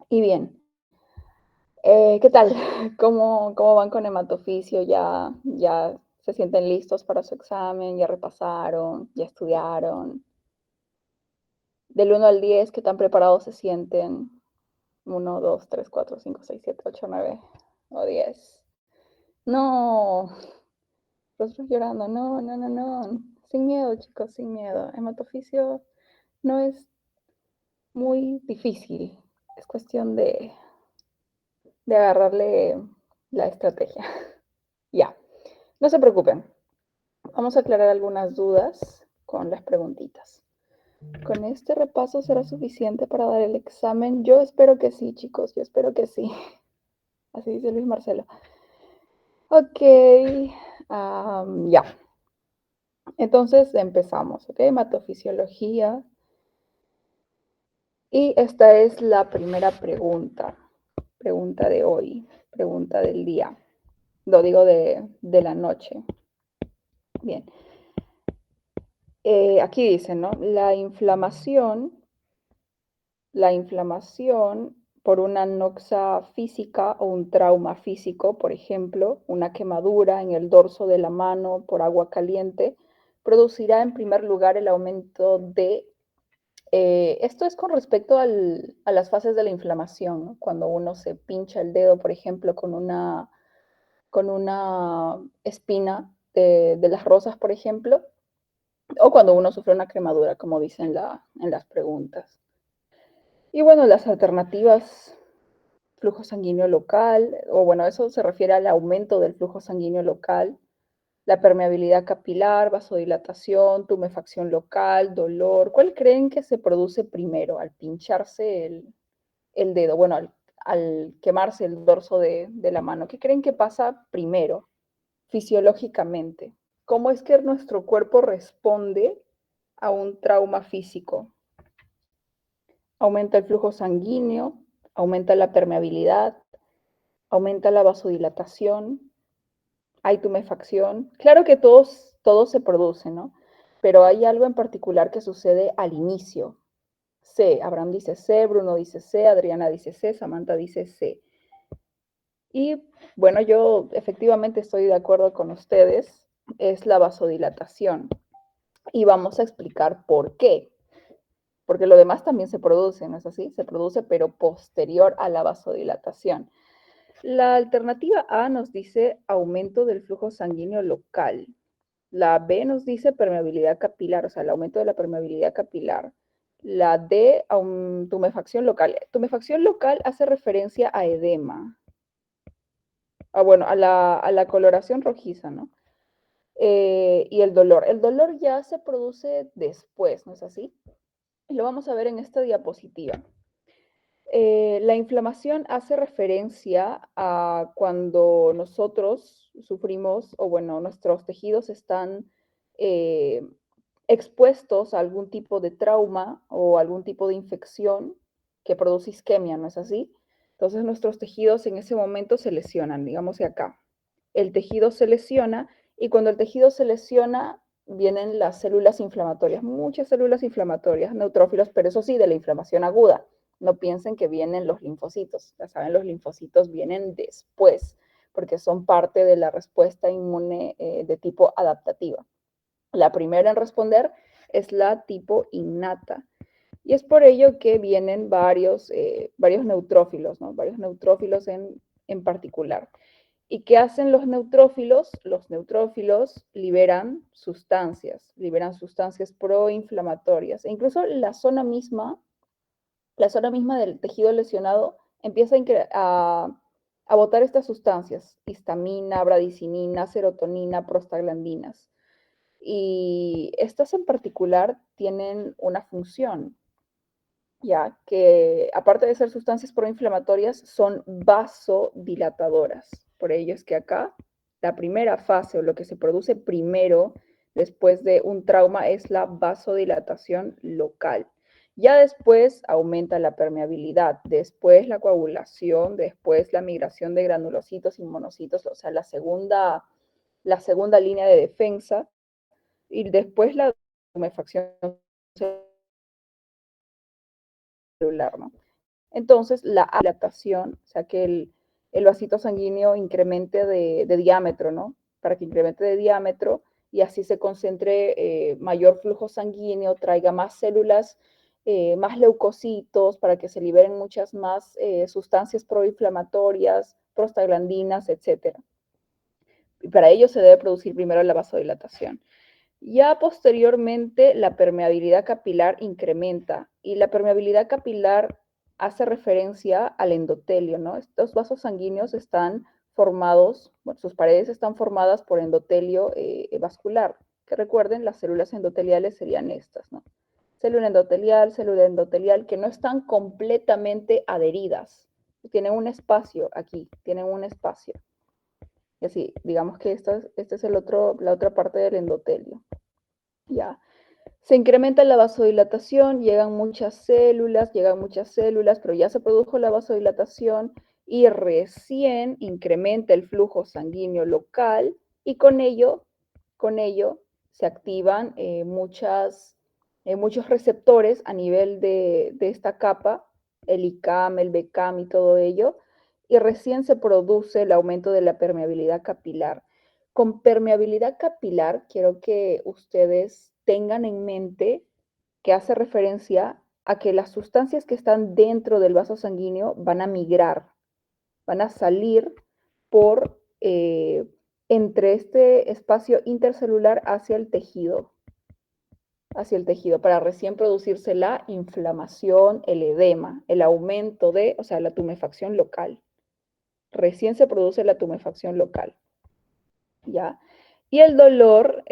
Y bien, ¿qué tal? ¿Cómo van con hematoficio? ¿Ya se sienten listos para su examen? ¿Ya repasaron? ¿Ya estudiaron? Del 1 al 10, ¿qué tan preparados se sienten? 1, 2, 3, 4, 5, 6, 7, 8, 9 o 10. No, rostros llorando, no, no, no, no. Sin miedo, chicos, sin miedo. Hematoficio no es muy difícil. Es cuestión de agarrarle la estrategia. Ya, no se preocupen. Vamos a aclarar algunas dudas con las preguntitas. ¿Con este repaso será suficiente para dar el examen? Yo espero que sí, chicos, yo espero que sí. Así dice Luis Marcelo. Ok, ya. Entonces empezamos, ¿ok? Hematofisiología. Y esta es la primera pregunta. Pregunta de hoy, pregunta del día. Lo digo de la noche. Bien. Aquí dice, ¿no? La inflamación por una noxa física o un trauma físico, por ejemplo, una quemadura en el dorso de la mano por agua caliente, producirá en primer lugar el aumento de... esto es con respecto a las fases de la inflamación, ¿no? Cuando uno se pincha el dedo, por ejemplo, con una espina de las rosas, por ejemplo, o cuando uno sufre una quemadura, como dice en las preguntas. Y bueno, las alternativas, flujo sanguíneo local, o bueno, eso se refiere al aumento del flujo sanguíneo local, la permeabilidad capilar, vasodilatación, tumefacción local, dolor. ¿Cuál creen que se produce primero al pincharse el dedo? Bueno, al quemarse el dorso de la mano. ¿Qué creen que pasa primero fisiológicamente? ¿Cómo es que nuestro cuerpo responde a un trauma físico? Aumenta el flujo sanguíneo, aumenta la permeabilidad, aumenta la vasodilatación, hay tumefacción. Claro que todos se producen, ¿no? Pero hay algo en particular que sucede al inicio. C, Abraham dice C, Bruno dice C, Adriana dice C, Samantha dice C. Y bueno, yo efectivamente estoy de acuerdo con ustedes, es la vasodilatación. Y vamos a explicar por qué. Porque lo demás también se produce, ¿no es así? Se produce, pero posterior a la vasodilatación. La alternativa A nos dice aumento del flujo sanguíneo local. La B nos dice permeabilidad capilar, o sea, el aumento de la permeabilidad capilar. La D, tumefacción local. Tumefacción local hace referencia a edema. Bueno, a la coloración rojiza, ¿no? Y el dolor. El dolor ya se produce después, ¿no es así? Y lo vamos a ver en esta diapositiva. La inflamación hace referencia a cuando nosotros sufrimos, o bueno, nuestros tejidos están eh, expuestos a algún tipo de trauma o algún tipo de infección que produce isquemia, ¿no es así? Entonces nuestros tejidos en ese momento se lesionan, digamos de acá. El tejido se lesiona y cuando el tejido se lesiona vienen las células inflamatorias, muchas células inflamatorias, neutrófilos, pero eso sí, de la inflamación aguda. No piensen que vienen los linfocitos. Ya saben, los linfocitos vienen después, porque son parte de la respuesta inmune de tipo adaptativa. La primera en responder es la tipo innata. Y es por ello que vienen varios neutrófilos, ¿no? Varios neutrófilos en particular. ¿Y qué hacen los neutrófilos? Los neutrófilos liberan sustancias proinflamatorias. E incluso la zona misma del tejido lesionado empieza a botar estas sustancias, histamina, bradicinina, serotonina, prostaglandinas. Y estas en particular tienen una función, ya que aparte de ser sustancias proinflamatorias, son vasodilatadoras. Por ello es que acá la primera fase o lo que se produce primero después de un trauma es la vasodilatación local. Ya después aumenta la permeabilidad, después la coagulación, después la migración de granulocitos y monocitos, o sea, la segunda línea de defensa, y después la tumefacción celular, ¿no? Entonces, la dilatación, o sea, que el vasito sanguíneo incremente de diámetro, ¿no? Para que incremente de diámetro y así se concentre mayor flujo sanguíneo, traiga más células, más leucocitos, para que se liberen muchas más sustancias proinflamatorias, prostaglandinas, etcétera. Y para ello se debe producir primero la vasodilatación. Ya posteriormente la permeabilidad capilar incrementa y la permeabilidad capilar hace referencia al endotelio, ¿no? Estos vasos sanguíneos están formados, bueno, sus paredes están formadas por endotelio vascular, que recuerden, las células endoteliales serían estas, ¿no? Célula endotelial, que no están completamente adheridas, tienen un espacio aquí, tienen un espacio. Y así, digamos que esta es la otra parte del endotelio. Ya. Se incrementa la vasodilatación, llegan muchas células, pero ya se produjo la vasodilatación y recién incrementa el flujo sanguíneo local y con ello se activan muchos receptores a nivel de esta capa, el ICAM, el BCAM y todo ello, y recién se produce el aumento de la permeabilidad capilar. Con permeabilidad capilar, quiero que ustedes tengan en mente que hace referencia a que las sustancias que están dentro del vaso sanguíneo van a migrar, van a salir por entre este espacio intercelular hacia el tejido, para recién producirse la inflamación, el edema, el aumento o sea, la tumefacción local. Recién se produce la tumefacción local. ¿Ya? Y el dolor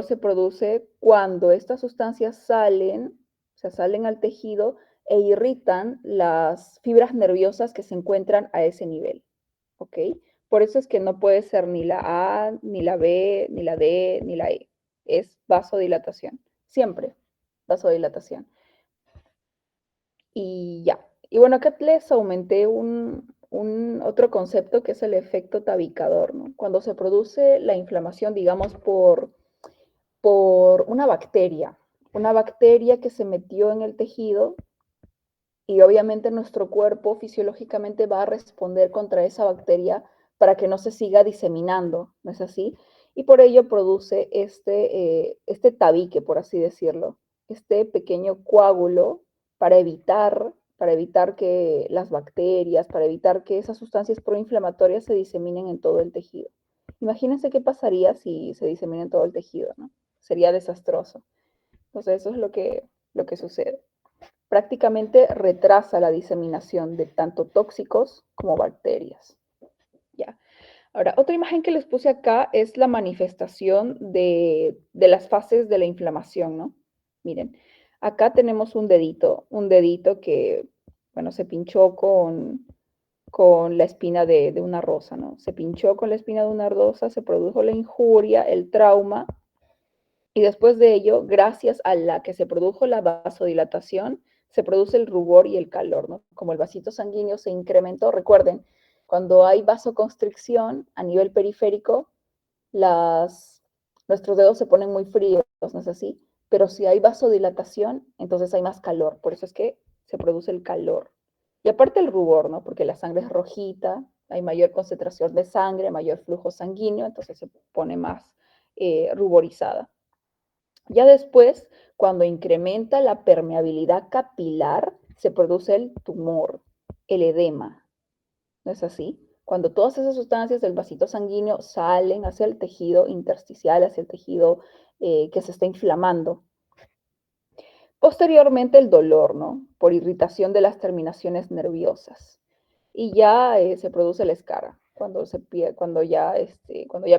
se produce cuando estas sustancias salen, o sea, salen al tejido e irritan las fibras nerviosas que se encuentran a ese nivel, ¿ok? Por eso es que no puede ser ni la A, ni la B, ni la D, ni la E. Es vasodilatación, siempre vasodilatación. Y ya. Y bueno, acá les aumenté un otro concepto que es el efecto tabicador, ¿no? Cuando se produce la inflamación, digamos, por una bacteria que se metió en el tejido y obviamente nuestro cuerpo fisiológicamente va a responder contra esa bacteria para que no se siga diseminando, ¿no es así? Y por ello produce este tabique, por así decirlo, este pequeño coágulo para evitar que las bacterias, para evitar que esas sustancias proinflamatorias se diseminen en todo el tejido. Imagínense qué pasaría si se disemina en todo el tejido, ¿no? Sería desastroso. Entonces eso es lo que sucede. Prácticamente retrasa la diseminación de tanto tóxicos como bacterias. Ya. Ahora, otra imagen que les puse acá es la manifestación de las fases de la inflamación, ¿no? Miren, acá tenemos un dedito que, bueno, se pinchó con la espina de una rosa, ¿no? Se pinchó con la espina de una rosa, se produjo la injuria, el trauma, y después de ello, gracias a la que se produjo la vasodilatación, se produce el rubor y el calor, ¿no? Como el vasito sanguíneo se incrementó, recuerden, cuando hay vasoconstricción a nivel periférico, nuestros dedos se ponen muy fríos, ¿no es así? Pero si hay vasodilatación, entonces hay más calor, por eso es que se produce el calor. Y aparte el rubor, ¿no? Porque la sangre es rojita, hay mayor concentración de sangre, mayor flujo sanguíneo, entonces se pone más ruborizada. Ya después, cuando incrementa la permeabilidad capilar, se produce el tumor, el edema. ¿No es así? Cuando todas esas sustancias del vasito sanguíneo salen hacia el tejido intersticial, hacia el tejido que se está inflamando. Posteriormente el dolor, ¿no? Por irritación de las terminaciones nerviosas. Y ya se produce la escara, cuando ya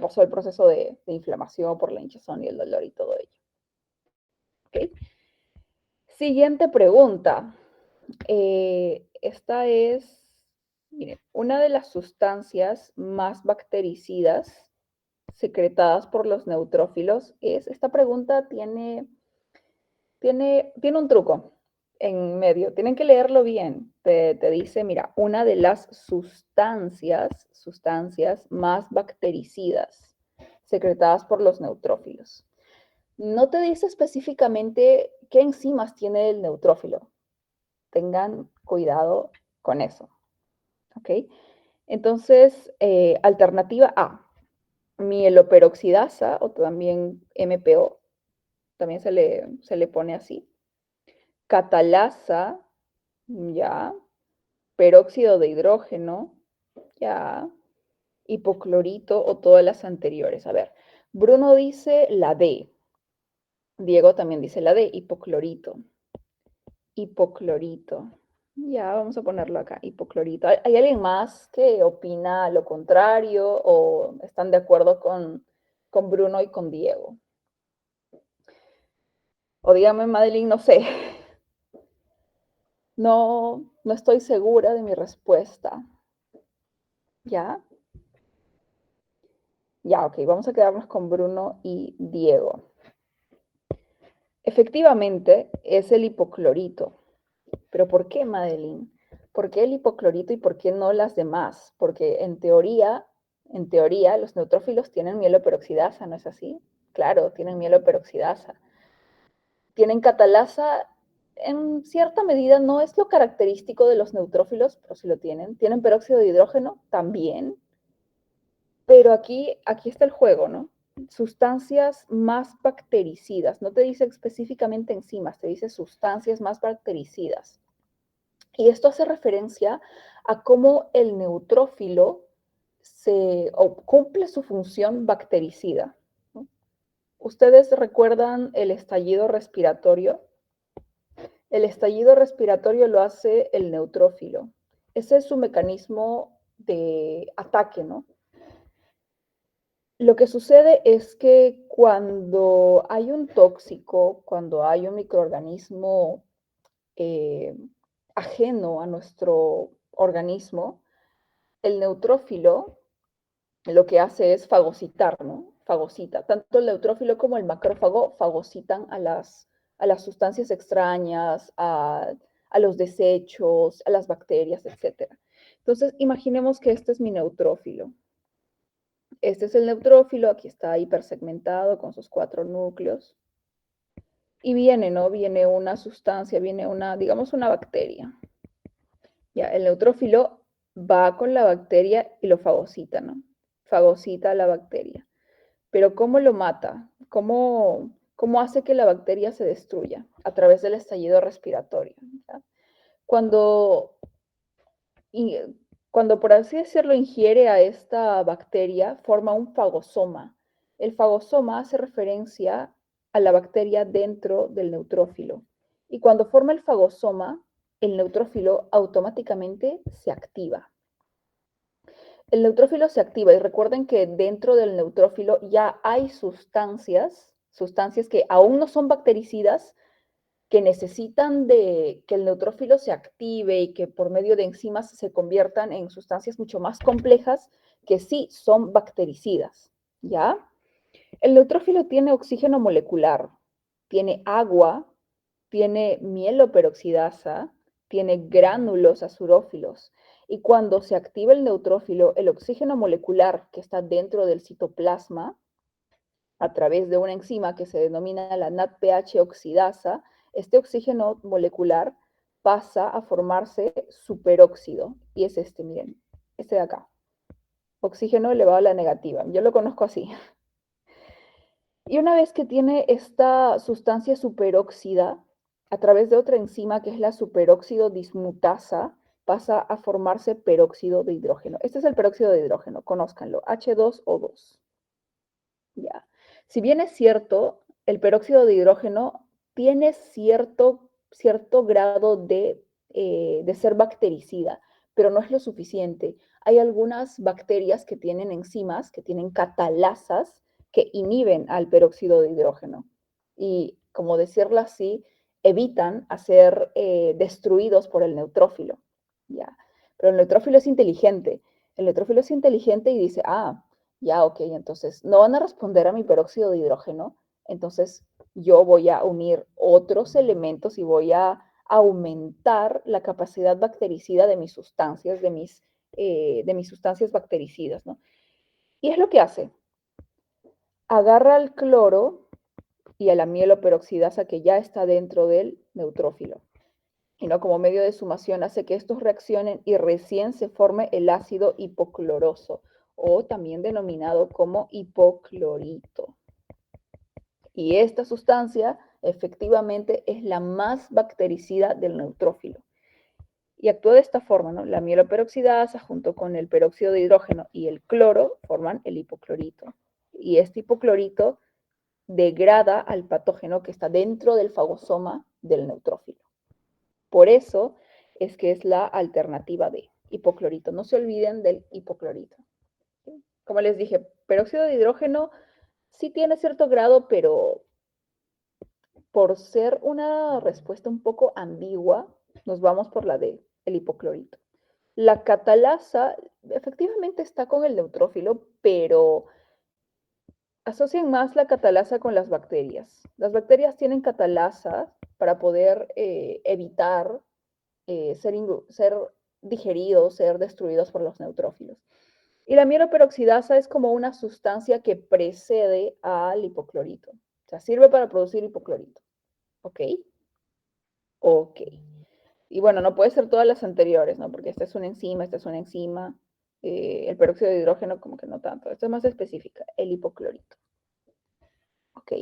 pasó el proceso de inflamación por la hinchazón y el dolor y todo ello. ¿Okay? Siguiente pregunta. Esta es, miren, una de las sustancias más bactericidas secretadas por los neutrófilos esta pregunta tiene un truco en medio, tienen que leerlo bien. Te dice, mira, una de las sustancias más bactericidas secretadas por los neutrófilos. No te dice específicamente qué enzimas tiene el neutrófilo, Tengan cuidado con eso, ¿ok? Entonces, alternativa A, mieloperoxidasa o también MPO, también se le pone así. Catalasa, ya. Peróxido de hidrógeno, ya. Hipoclorito o todas las anteriores. A ver, Bruno dice la D. Diego también dice la D, hipoclorito. Hipoclorito. Ya, vamos a ponerlo acá, hipoclorito. ¿Hay alguien más que opina lo contrario o están de acuerdo con Bruno y con Diego? O dígame, Madeline, no sé. No estoy segura de mi respuesta. ¿Ya? Ya, ok, vamos a quedarnos con Bruno y Diego. Efectivamente, es el hipoclorito. ¿Pero por qué, Madeline? ¿Por qué el hipoclorito y por qué no las demás? Porque en teoría, los neutrófilos tienen mieloperoxidasa, ¿no es así? Claro, tienen mieloperoxidasa. Tienen catalasa, en cierta medida no es lo característico de los neutrófilos, pero sí lo tienen. Tienen peróxido de hidrógeno también. Pero aquí está el juego, ¿no? Sustancias más bactericidas. No te dice específicamente enzimas, te dice sustancias más bactericidas. Y esto hace referencia a cómo el neutrófilo cumple su función bactericida, ¿no? ¿Ustedes recuerdan el estallido respiratorio? El estallido respiratorio lo hace el neutrófilo. Ese es su mecanismo de ataque, ¿no? Lo que sucede es que cuando hay un tóxico, cuando hay un microorganismo eh, ajeno a nuestro organismo, el neutrófilo lo que hace es fagocitar, ¿no? Fagocita. Tanto el neutrófilo como el macrófago fagocitan a las sustancias extrañas, a los desechos, a las bacterias, etc. Entonces, imaginemos que este es mi neutrófilo. Este es el neutrófilo, aquí está hipersegmentado con sus 4 núcleos. Y viene, ¿no? Viene una sustancia, viene digamos, una bacteria. Ya, el neutrófilo va con la bacteria y lo fagocita, ¿no? Fagocita a la bacteria. Pero ¿cómo lo mata? ¿Cómo hace que la bacteria se destruya? A través del estallido respiratorio. ¿Ya? Cuando y cuando, por así decirlo, ingiere a esta bacteria, forma un fagosoma. El fagosoma hace referencia a la bacteria dentro del neutrófilo. Y cuando forma el fagosoma, el neutrófilo automáticamente se activa. El neutrófilo se activa y recuerden que dentro del neutrófilo ya hay sustancias que aún no son bactericidas, que necesitan de que el neutrófilo se active y que por medio de enzimas se conviertan en sustancias mucho más complejas que sí son bactericidas, ¿ya? El neutrófilo tiene oxígeno molecular, tiene agua, tiene mieloperoxidasa, tiene gránulos azurófilos. Y cuando se activa el neutrófilo, el oxígeno molecular que está dentro del citoplasma, a través de una enzima que se denomina la NADPH oxidasa, este oxígeno molecular pasa a formarse superóxido. Y es este, miren, este de acá. Oxígeno elevado a la negativa. Yo lo conozco así. Y una vez que tiene esta sustancia superóxida, a través de otra enzima que es la superóxido dismutasa, pasa a formarse peróxido de hidrógeno. Este es el peróxido de hidrógeno, conózcanlo, H2O2. Ya. Si bien es cierto, el peróxido de hidrógeno tiene cierto grado de ser bactericida, pero no es lo suficiente. Hay algunas bacterias que tienen enzimas, que tienen catalasas, que inhiben al peróxido de hidrógeno. Y, como decirlo así, evitan ser destruidos por el neutrófilo. ¿Ya? Pero el neutrófilo es inteligente. El neutrófilo es inteligente y dice, ya, ok, entonces no van a responder a mi peróxido de hidrógeno, entonces yo voy a unir otros elementos y voy a aumentar la capacidad bactericida de mis sustancias, de mis sustancias bactericidas, ¿no? Y es lo que hace. Agarra al cloro y a la mieloperoxidasa que ya está dentro del neutrófilo. y no como medio de sumación hace que estos reaccionen y recién se forme el ácido hipocloroso, o también denominado como hipoclorito. Y esta sustancia efectivamente es la más bactericida del neutrófilo. Y actúa de esta forma, ¿no? La mieloperoxidasa junto con el peróxido de hidrógeno y el cloro forman el hipoclorito. Y este hipoclorito degrada al patógeno que está dentro del fagosoma del neutrófilo. Por eso es que es la alternativa de hipoclorito. No se olviden del hipoclorito. Como les dije, peróxido de hidrógeno sí tiene cierto grado, pero por ser una respuesta un poco ambigua, nos vamos por la de el hipoclorito. La catalasa efectivamente está con el neutrófilo, pero asocian más la catalasa con las bacterias. Las bacterias tienen catalasa para poder evitar ser digeridos, ser destruidos por los neutrófilos. Y la mieloperoxidasa es como una sustancia que precede al hipoclorito. O sea, sirve para producir hipoclorito. ¿Ok? Ok. Y bueno, no puede ser todas las anteriores, ¿no? Porque esta es una enzima, esta es una enzima. El peróxido de hidrógeno como que no tanto. Esta es más específica, el hipoclorito. ¿Ok?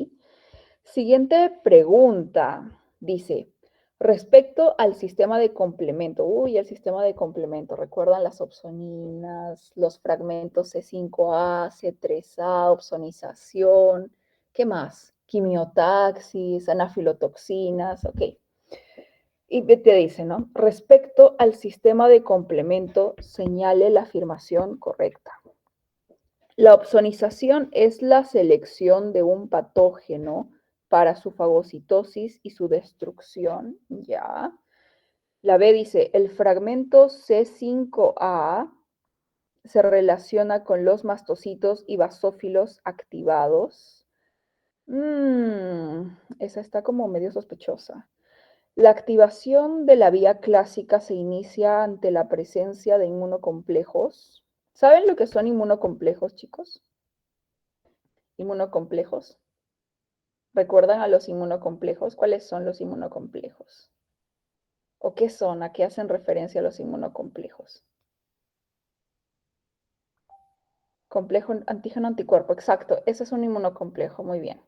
Siguiente pregunta. Dice, respecto al sistema de complemento. Uy, el sistema de complemento. ¿Recuerdan las opsoninas, los fragmentos C5A, C3A, opsonización? ¿Qué más? Quimiotaxis, anafilotoxinas. Ok. Y te dice, ¿no? Respecto al sistema de complemento, señale la afirmación correcta. La opsonización es la selección de un patógeno para su fagocitosis y su destrucción, ¿ya? La B dice, el fragmento C5A se relaciona con los mastocitos y basófilos activados. Esa está como medio sospechosa. La activación de la vía clásica se inicia ante la presencia de inmunocomplejos. ¿Saben lo que son inmunocomplejos, chicos? Inmunocomplejos. ¿Recuerdan a los inmunocomplejos? ¿Cuáles son los inmunocomplejos? ¿O qué son? ¿A qué hacen referencia los inmunocomplejos? Complejo antígeno anticuerpo, exacto. Ese es un inmunocomplejo, muy bien.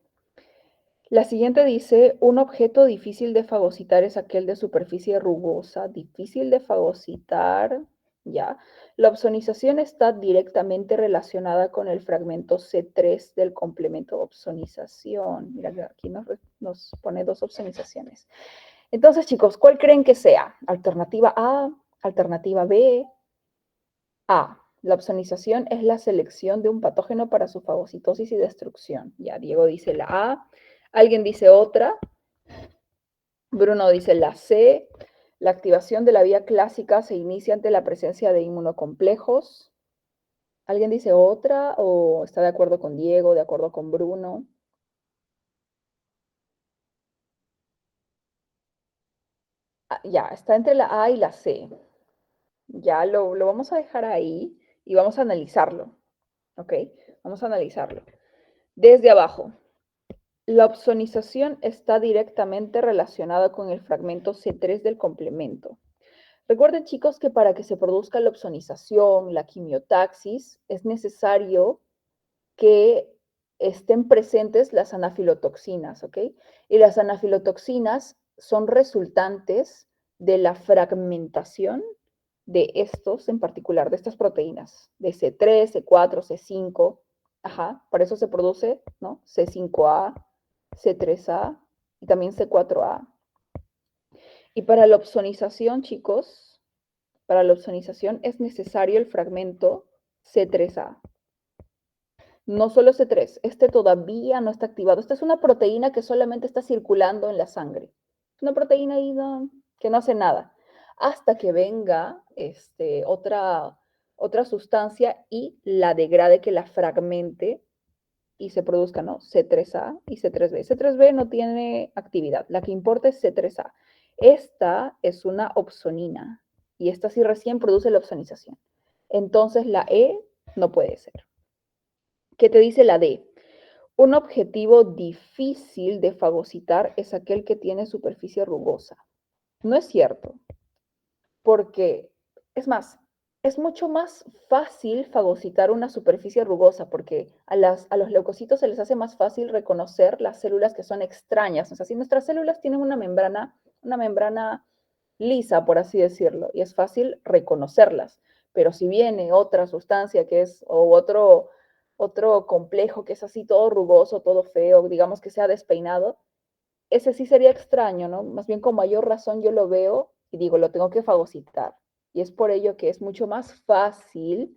La siguiente dice, un objeto difícil de fagocitar es aquel de superficie rugosa, difícil de fagocitar, ¿ya? La opsonización está directamente relacionada con el fragmento C3 del complemento opsonización. Mira, aquí nos pone dos opsonizaciones. Entonces, chicos, ¿cuál creen que sea? Alternativa A, alternativa B. A. La opsonización es la selección de un patógeno para su fagocitosis y destrucción. Ya, Diego dice la A. Alguien dice otra. Bruno dice la C. La activación de la vía clásica se inicia ante la presencia de inmunocomplejos. ¿Alguien dice otra o está de acuerdo con Diego, de acuerdo con Bruno? Ya, está entre la A y la C. Ya lo vamos a dejar ahí y vamos a analizarlo. ¿Ok? Vamos a analizarlo. Desde abajo. La opsonización está directamente relacionada con el fragmento C3 del complemento. Recuerden, chicos, que para que se produzca la opsonización, la quimiotaxis, es necesario que estén presentes las anafilotoxinas, ¿ok? Y las anafilotoxinas son resultantes de la fragmentación de estos, en particular, de estas proteínas, de C3, C4, C5, ajá, por eso se produce, ¿no? C5A, C3A y también C4A. Y para la opsonización, chicos, para la opsonización es necesario el fragmento C3A. No solo C3, este todavía no está activado. Esta es una proteína que solamente está circulando en la sangre. Es una proteína ahí que no hace nada. Hasta que venga otra sustancia y la degrade, que la fragmente y se produzca, ¿no? C3A y C3B. C3B no tiene actividad. La que importa es C3A. Esta es una opsonina y esta sí recién produce la opsonización. Entonces la E no puede ser. ¿Qué te dice la D? Un objetivo difícil de fagocitar es aquel que tiene superficie rugosa. No es cierto, porque, es más, es mucho más fácil fagocitar una superficie rugosa, porque a los leucocitos se les hace más fácil reconocer las células que son extrañas. O sea, si nuestras células tienen una membrana lisa, por así decirlo, y es fácil reconocerlas. Pero si viene otra sustancia que es, o otro complejo que es así todo rugoso, todo feo, digamos que sea despeinado, ese sí sería extraño, ¿no? Más bien con mayor razón yo lo veo y digo, lo tengo que fagocitar. Y es por ello que es mucho más fácil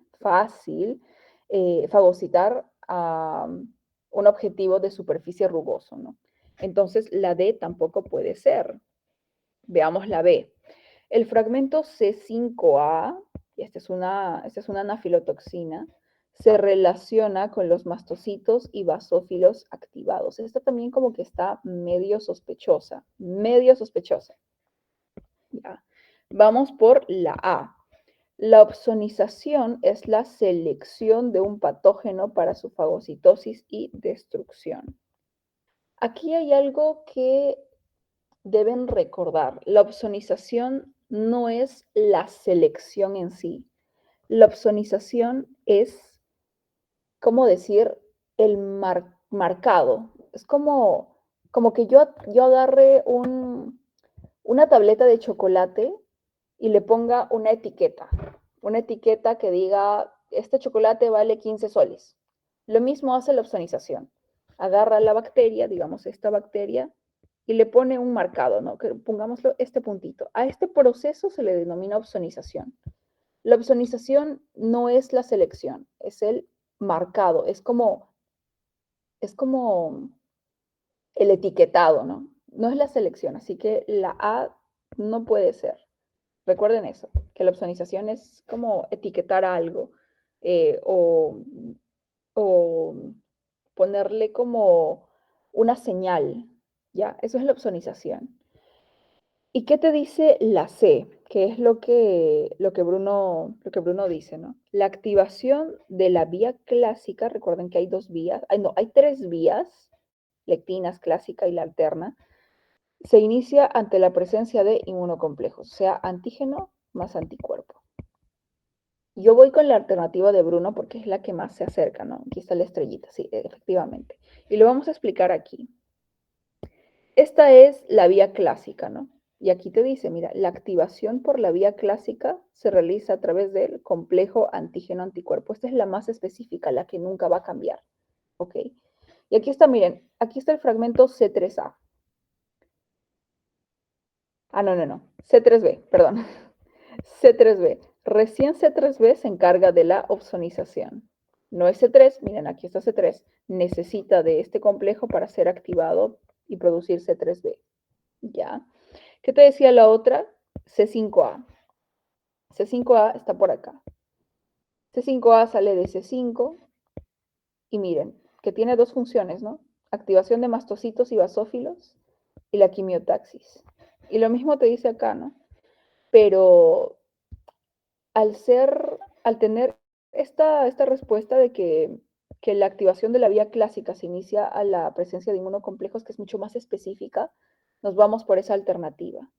fagocitar a un objetivo de superficie rugoso, ¿no? Entonces la D tampoco puede ser. Veamos la B. El fragmento C5A, y esta es una anafilotoxina, se relaciona con los mastocitos y basófilos activados. Esta también como que está medio sospechosa, medio sospechosa. Ya. Vamos por la A. La opsonización es la selección de un patógeno para su fagocitosis y destrucción. Aquí hay algo que deben recordar. La opsonización no es la selección en sí. La opsonización es, ¿cómo decir? El marcado. Es como que yo agarre una tableta de chocolate y le ponga una etiqueta que diga, este chocolate vale 15 soles. Lo mismo hace la opsonización. Agarra la bacteria, digamos esta bacteria, y le pone un marcado, ¿no? Que pongámoslo este puntito. A este proceso se le denomina opsonización. La opsonización no es la selección, es el marcado, es como el etiquetado, ¿no? No es la selección, así que la A no puede ser. Recuerden eso, que la opsonización es como etiquetar algo eh, o, o ponerle como una señal, ¿ya? Eso es la opsonización. ¿Y qué te dice la C? Que es lo que Bruno dice, ¿no? La activación de la vía clásica, recuerden que hay dos vías, hay tres vías, lectinas, clásica y la alterna, se inicia ante la presencia de inmunocomplejos, o sea, antígeno más anticuerpo. Yo voy con la alternativa de Bruno porque es la que más se acerca, ¿no? Aquí está la estrellita, sí, efectivamente. Y lo vamos a explicar aquí. Esta es la vía clásica, ¿no? Y aquí te dice, mira, la activación por la vía clásica se realiza a través del complejo antígeno-anticuerpo. Esta es la más específica, la que nunca va a cambiar, ¿ok? Y aquí está, miren, aquí está el fragmento C3A. Ah, no, C3B, perdón. C3B. Recién C3B se encarga de la opsonización. No es C3, miren, aquí está C3, necesita de este complejo para ser activado y producir C3B. ¿Ya? ¿Qué te decía la otra? C5A. C5A está por acá. C5A sale de C5 y miren, que tiene dos funciones, ¿no? Activación de mastocitos y basófilos y la quimiotaxis. Y lo mismo te dice acá, ¿no? Pero al tener esta respuesta de que la activación de la vía clásica se inicia a la presencia de inmunocomplejos, que es mucho más específica, nos vamos por esa alternativa.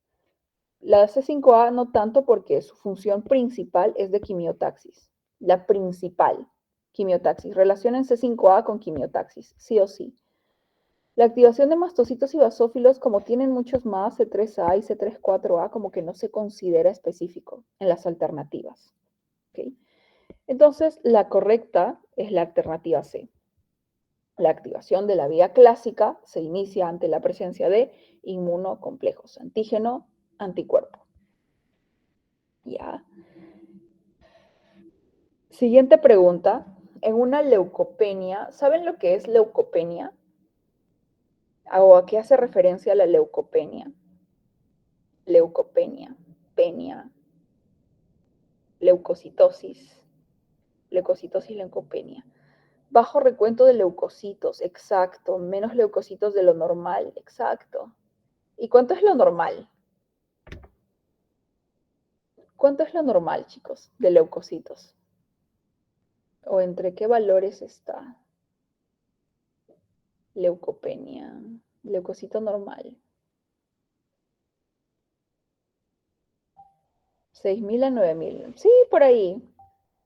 La C5A no tanto porque su función principal es de quimiotaxis, la principal quimiotaxis. Relacionen C5A con quimiotaxis, sí o sí. La activación de mastocitos y basófilos, como tienen muchos más, C3A y C34A, como que no se considera específico en las alternativas. ¿Okay? Entonces, la correcta es la alternativa C. La activación de la vía clásica se inicia ante la presencia de inmunocomplejos, antígeno, anticuerpo. Ya. Siguiente pregunta. En una leucopenia, ¿saben lo que es leucopenia? ¿O a qué hace referencia la leucopenia? Leucopenia, penia, leucocitosis, leucopenia. Bajo recuento de leucocitos, exacto. Menos leucocitos de lo normal, exacto. ¿Y cuánto es lo normal? ¿Cuánto es lo normal, chicos, de leucocitos? ¿O entre qué valores está leucopenia? Leucocito normal. 6.000 a 9.000. Sí, por ahí.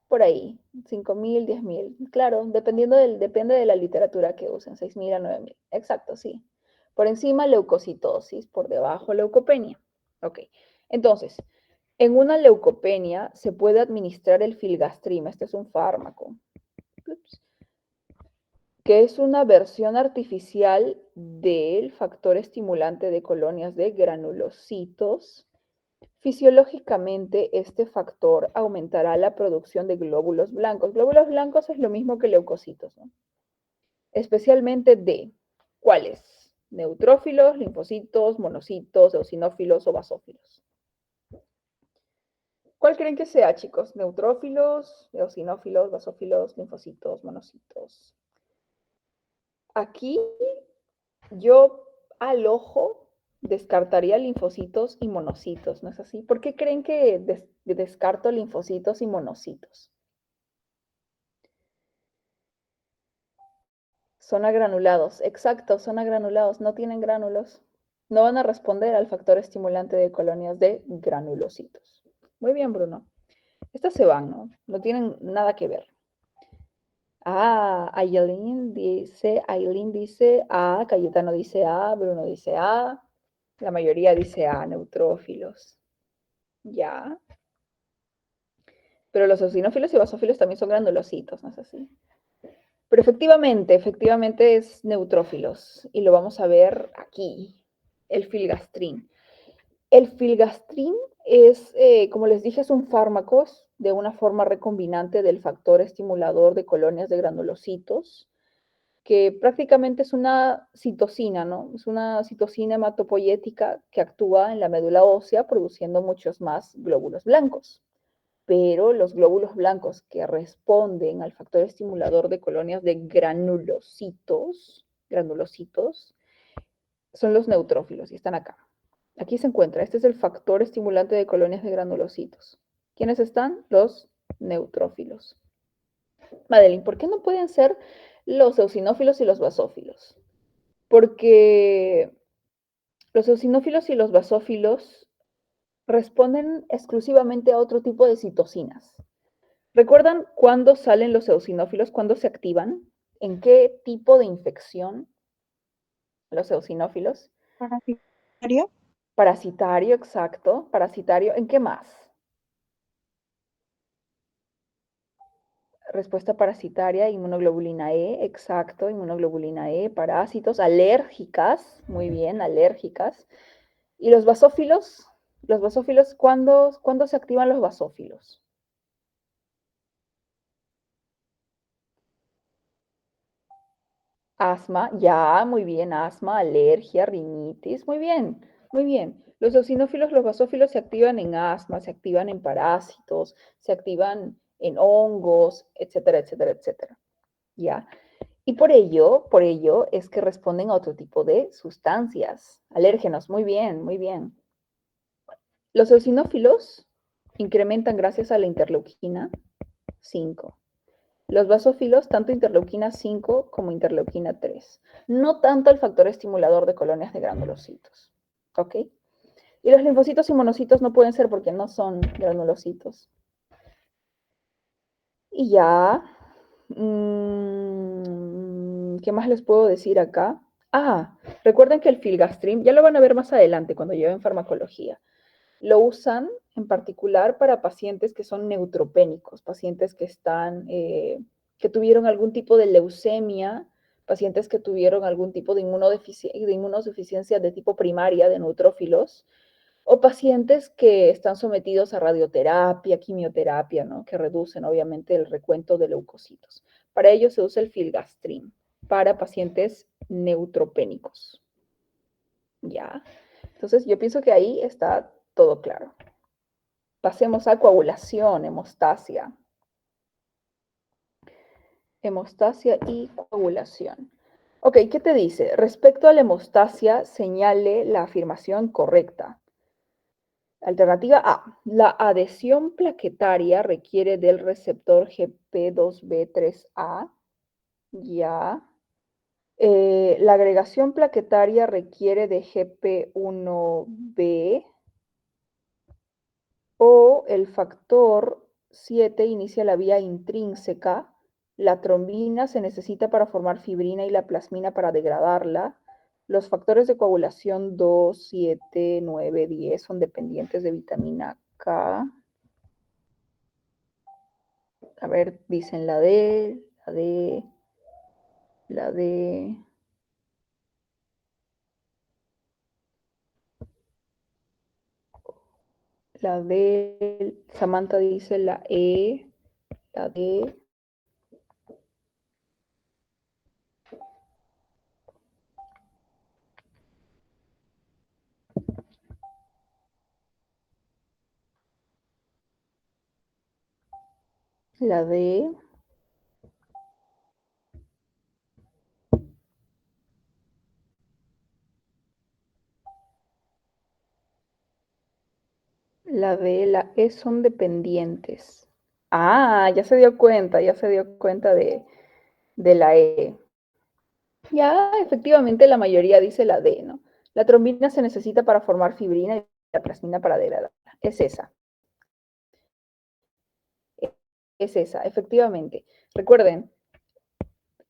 Por ahí. 5.000, 10.000. Claro, depende de la literatura que usen. 6.000 a 9.000. Exacto, sí. Por encima, leucocitosis. Por debajo, leucopenia. Ok. Entonces, en una leucopenia se puede administrar el filgastrim. Este es un fármaco. Ups. Que es una versión artificial del factor estimulante de colonias de granulocitos. Fisiológicamente, este factor aumentará la producción de glóbulos blancos. Glóbulos blancos es lo mismo que leucocitos, ¿no? Especialmente de, ¿cuáles? Neutrófilos, linfocitos, monocitos, eosinófilos o basófilos. ¿Cuál creen que sea, chicos? Neutrófilos, eosinófilos, basófilos, linfocitos, monocitos. Aquí yo al ojo descartaría linfocitos y monocitos, ¿no es así? ¿Por qué creen que descarto linfocitos y monocitos? Son agranulados, exacto, son agranulados, no tienen gránulos. No van a responder al factor estimulante de colonias de granulocitos. Muy bien, Bruno. Estas se van, ¿no? No tienen nada que ver. Ah, Aileen dice A, Cayetano dice A, Bruno dice A, la mayoría dice A, neutrófilos. Ya. Pero los eosinófilos y basófilos también son granulocitos, ¿no es así? Pero efectivamente es neutrófilos. Y lo vamos a ver aquí, el filgastrin. El filgastrin es, como les dije, es un fármaco de una forma recombinante del factor estimulador de colonias de granulocitos, que prácticamente es una citosina, ¿no? Es una citosina hematopoyética que actúa en la médula ósea produciendo muchos más glóbulos blancos. Pero los glóbulos blancos que responden al factor estimulador de colonias de granulocitos, son los neutrófilos y están acá. Aquí se encuentra, este es el factor estimulante de colonias de granulocitos. ¿Quiénes están? Los neutrófilos. Madeline, ¿por qué no pueden ser los eosinófilos y los basófilos? Porque los eosinófilos y los basófilos responden exclusivamente a otro tipo de citocinas. ¿Recuerdan cuándo salen los eosinófilos? ¿Cuándo se activan? ¿En qué tipo de infección los eosinófilos? Parasitario. Parasitario, exacto. Parasitario, ¿en qué más? Respuesta parasitaria, inmunoglobulina E, exacto, inmunoglobulina E, parásitos, alérgicas, muy bien, alérgicas. ¿Y los basófilos? Los basófilos, ¿cuándo se activan los basófilos? Asma, ya, muy bien, asma, alergia, rinitis, muy bien, muy bien. Los eosinófilos, los basófilos se activan en asma, se activan en parásitos, se activan en hongos, etcétera, etcétera, etcétera. ¿Ya? Y por ello es que responden a otro tipo de sustancias, alérgenos, muy bien, muy bien. Los eosinófilos incrementan gracias a la interleuquina 5. Los basófilos, tanto interleuquina 5 como interleuquina 3. No tanto el factor estimulador de colonias de granulocitos. ¿Ok? Y los linfocitos y monocitos no pueden ser porque no son granulocitos. Y ya, ¿qué más les puedo decir acá? Ah, recuerden que el filgastrim, ya lo van a ver más adelante cuando lleven farmacología, lo usan en particular para pacientes que son neutropénicos, pacientes que que tuvieron algún tipo de leucemia, pacientes que tuvieron algún tipo de inmunodeficiencia de tipo primaria de neutrófilos, o pacientes que están sometidos a radioterapia, quimioterapia, ¿no? Que reducen obviamente el recuento de leucocitos. Para ello se usa el filgastrin, para pacientes neutropénicos. ¿Ya? Entonces yo pienso que ahí está todo claro. Pasemos a coagulación, hemostasia. Hemostasia y coagulación. Ok, ¿qué te dice? Respecto a la hemostasia, señale la afirmación correcta. Alternativa A. La adhesión plaquetaria requiere del receptor GP2B3A. Ya. La agregación plaquetaria requiere de GP1B. O el factor 7 inicia la vía intrínseca. La trombina se necesita para formar fibrina y la plasmina para degradarla. Los factores de coagulación 2, 7, 9, 10 son dependientes de vitamina K. A ver, dicen la D, la D, la D. La D, Samantha dice la E, la D, la D, la D, la E son dependientes. Ah, ya se dio cuenta de la E. Ya, efectivamente, la mayoría dice la D, ¿no? La trombina se necesita para formar fibrina y la plasmina para degradarla. Es esa, es esa, efectivamente. Recuerden,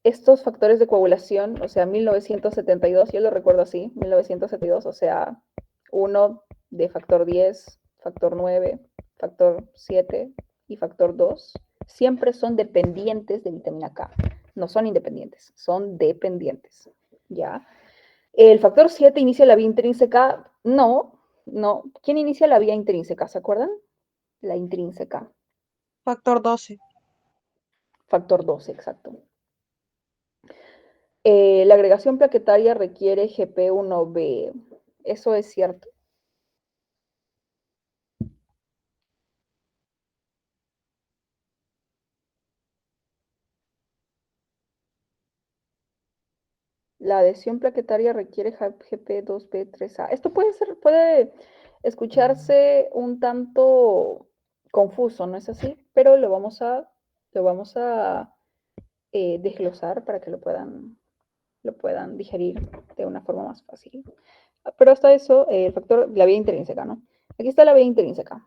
estos factores de coagulación, o sea, 1972, yo lo recuerdo así, 1972, o sea, 1 de factor 10, factor 9, factor 7 y factor 2, siempre son dependientes de vitamina K. No son independientes, son dependientes. ¿Ya? El factor 7 inicia la vía intrínseca. No, no. ¿Quién inicia la vía intrínseca? ¿Se acuerdan? La intrínseca. Factor 12. Factor 12, exacto. La agregación plaquetaria requiere GP1B. ¿Eso es cierto? La adhesión plaquetaria requiere GP2B3A. Esto puede escucharse un tanto confuso, ¿no es así? Pero lo vamos a desglosar para que lo puedan digerir de una forma más fácil. Pero hasta eso, el factor, la vía intrínseca, ¿no? Aquí está la vía intrínseca.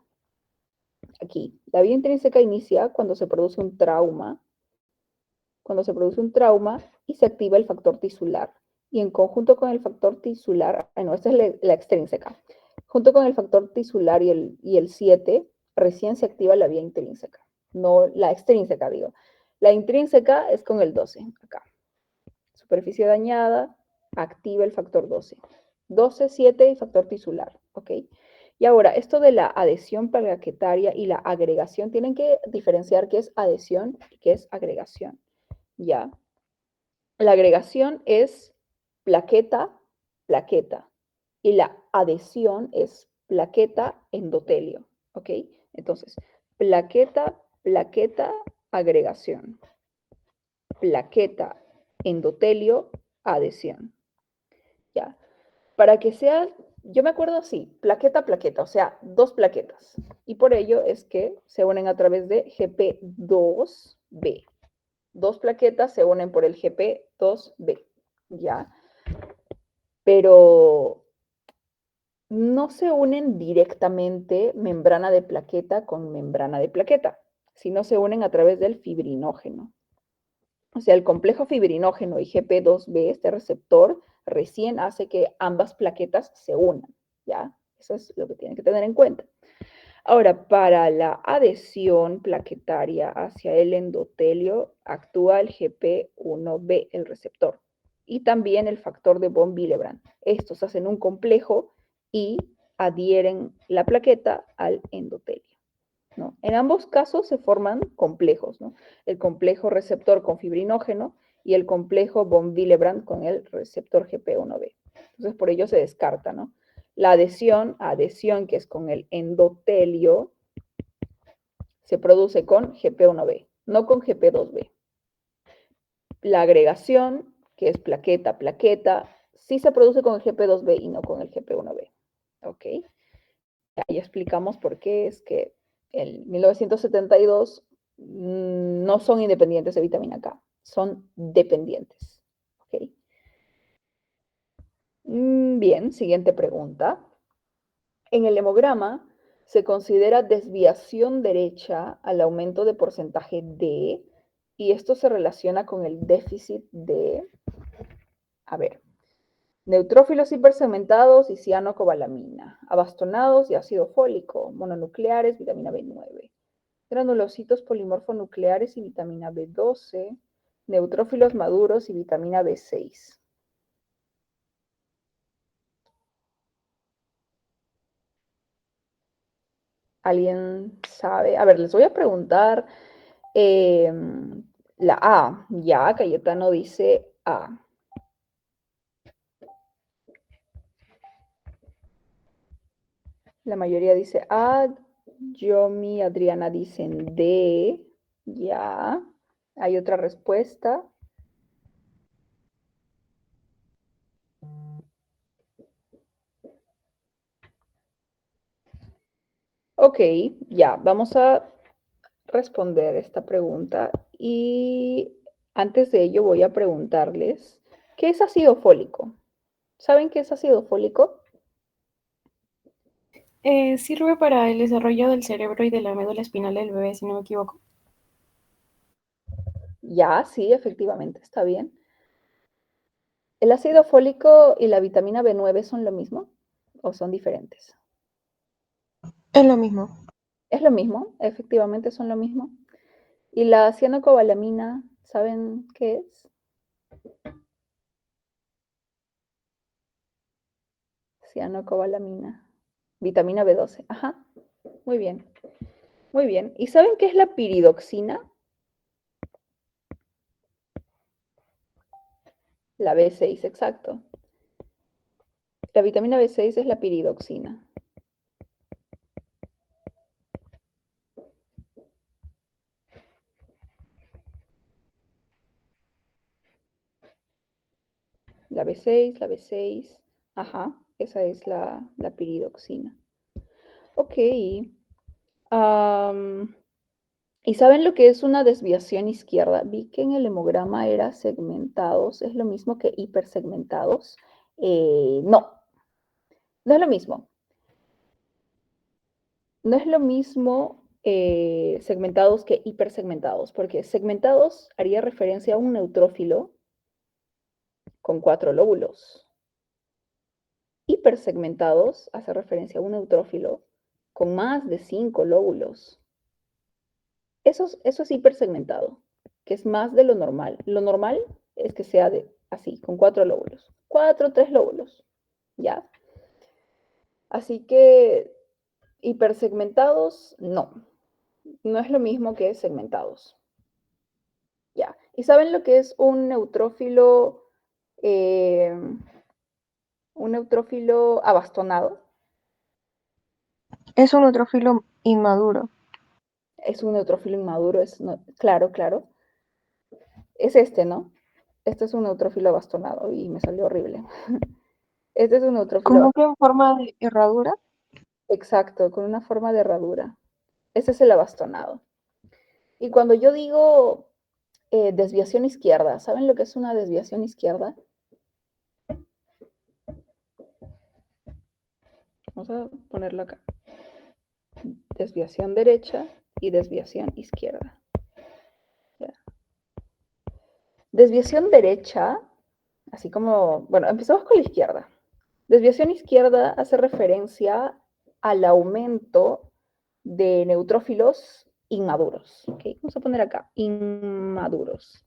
Aquí, la vía intrínseca inicia cuando se produce un trauma y se activa el factor tisular. Y en conjunto con el factor tisular, no, esta es la extrínseca. Junto con el factor tisular y el 7, recién se activa la vía intrínseca. No la extrínseca, digo. La intrínseca es con el 12, acá. Superficie dañada, activa el factor 12. 12, 7 y factor tisular, ¿ok? Y ahora, esto de la adhesión plaquetaria y la agregación, tienen que diferenciar qué es adhesión y qué es agregación, ¿ya? La agregación es plaqueta, plaqueta, y la adhesión es plaqueta, endotelio, ¿ok? Entonces, plaqueta, plaqueta, agregación. Plaqueta, endotelio, adhesión, ¿ya? Para que sea, yo me acuerdo así, plaqueta, plaqueta, o sea, dos plaquetas. Y por ello es que se unen a través de GP2B. Dos plaquetas se unen por el GP2B, ¿ya? Pero no se unen directamente membrana de plaqueta con membrana de plaqueta, sino se unen a través del fibrinógeno. O sea, el complejo fibrinógeno y GP2B, este receptor, recién hace que ambas plaquetas se unan, ¿ya? Eso es lo que tienen que tener en cuenta. Ahora, para la adhesión plaquetaria hacia el endotelio, actúa el GP1B, el receptor, y también el factor de von Willebrand. Estos hacen un complejo y adhieren la plaqueta al endotelio, ¿no? En ambos casos se forman complejos, ¿no? El complejo receptor con fibrinógeno y el complejo von Willebrand con el receptor GP1B. Entonces, por ello se descarta, ¿no? La adhesión que es con el endotelio, se produce con GP1B, no con GP2B. La agregación, que es plaqueta, plaqueta, sí se produce con el GP2B y no con el GP1B. ¿Ok? Ahí explicamos por qué es que en 1972 no son independientes de vitamina K, son dependientes. ¿Ok? Bien, siguiente pregunta. En el hemograma se considera desviación derecha al aumento de porcentaje D, y esto se relaciona con el déficit de, a ver, neutrófilos hipersegmentados y cianocobalamina, abastonados y ácido fólico, mononucleares, vitamina B9, granulocitos polimorfonucleares y vitamina B12, neutrófilos maduros y vitamina B6. ¿Alguien sabe? A ver, les voy a preguntar la A. Ya, Cayetano dice A. La mayoría dice A. Yomi, Adriana dicen D. Ya. ¿Hay otra respuesta? Ok, ya. Vamos a responder esta pregunta. Y antes de ello voy a preguntarles, ¿qué es ácido fólico? ¿Saben qué es ácido fólico? Sirve para el desarrollo del cerebro y de la médula espinal del bebé, si no me equivoco. Ya, sí, efectivamente, está bien. ¿El ácido fólico y la vitamina B9 son lo mismo o son diferentes? Es lo mismo. Es lo mismo, efectivamente son lo mismo. ¿Y la cianocobalamina, saben qué es? Cianocobalamina, vitamina B12. Ajá, muy bien, muy bien. ¿Y saben qué es la piridoxina? La B6, exacto. La vitamina B6 es la piridoxina. La B6, la B6. Ajá, esa es la piridoxina. Ok. Um, ¿Y saben lo que es una desviación izquierda? Vi que en el hemograma era segmentados. ¿Es lo mismo que hipersegmentados? No, no es lo mismo. No es lo mismo segmentados que hipersegmentados, porque segmentados haría referencia a un neutrófilo con 4 lóbulos. Hipersegmentados hace referencia a un neutrófilo con más de 5 lóbulos. Eso es hipersegmentado, que es más de lo normal. Lo normal es que sea así, con 4 lóbulos. 4, 3 lóbulos, ¿ya? Así que hipersegmentados, no. No es lo mismo que segmentados. Ya. ¿Y saben lo que es eh, un neutrófilo abastonado? Es un neutrófilo inmaduro. Es un neutrófilo inmaduro, claro, claro. Es este, ¿no? Este es un neutrófilo abastonado y me salió horrible. Este es un neutrófilo Como que abastonado. en forma de herradura. Exacto, con una forma de herradura. Ese es el abastonado. Y cuando yo digo desviación izquierda, ¿saben lo que es una desviación izquierda? Vamos a ponerlo acá. Desviación derecha y desviación izquierda. ¿Ya? Desviación derecha, así como, bueno, empezamos con la izquierda. Desviación izquierda hace referencia al aumento de neutrófilos inmaduros. ¿Okay? Vamos a poner acá, inmaduros.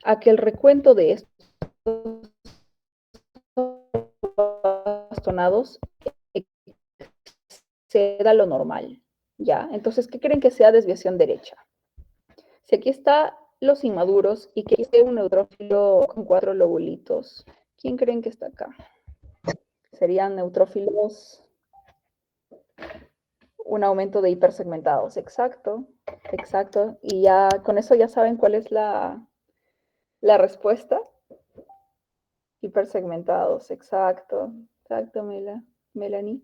A que el recuento de estos bastonados exceda lo normal. ¿Ya? Entonces, ¿qué creen que sea desviación derecha? Si aquí está los inmaduros y que hay un neutrófilo con 4 lobulitos, ¿quién creen que está acá? Serían neutrófilos, un aumento de hipersegmentados, exacto, exacto. Y ya con eso ya saben cuál es la respuesta. Hipersegmentados, exacto, exacto, Melanie.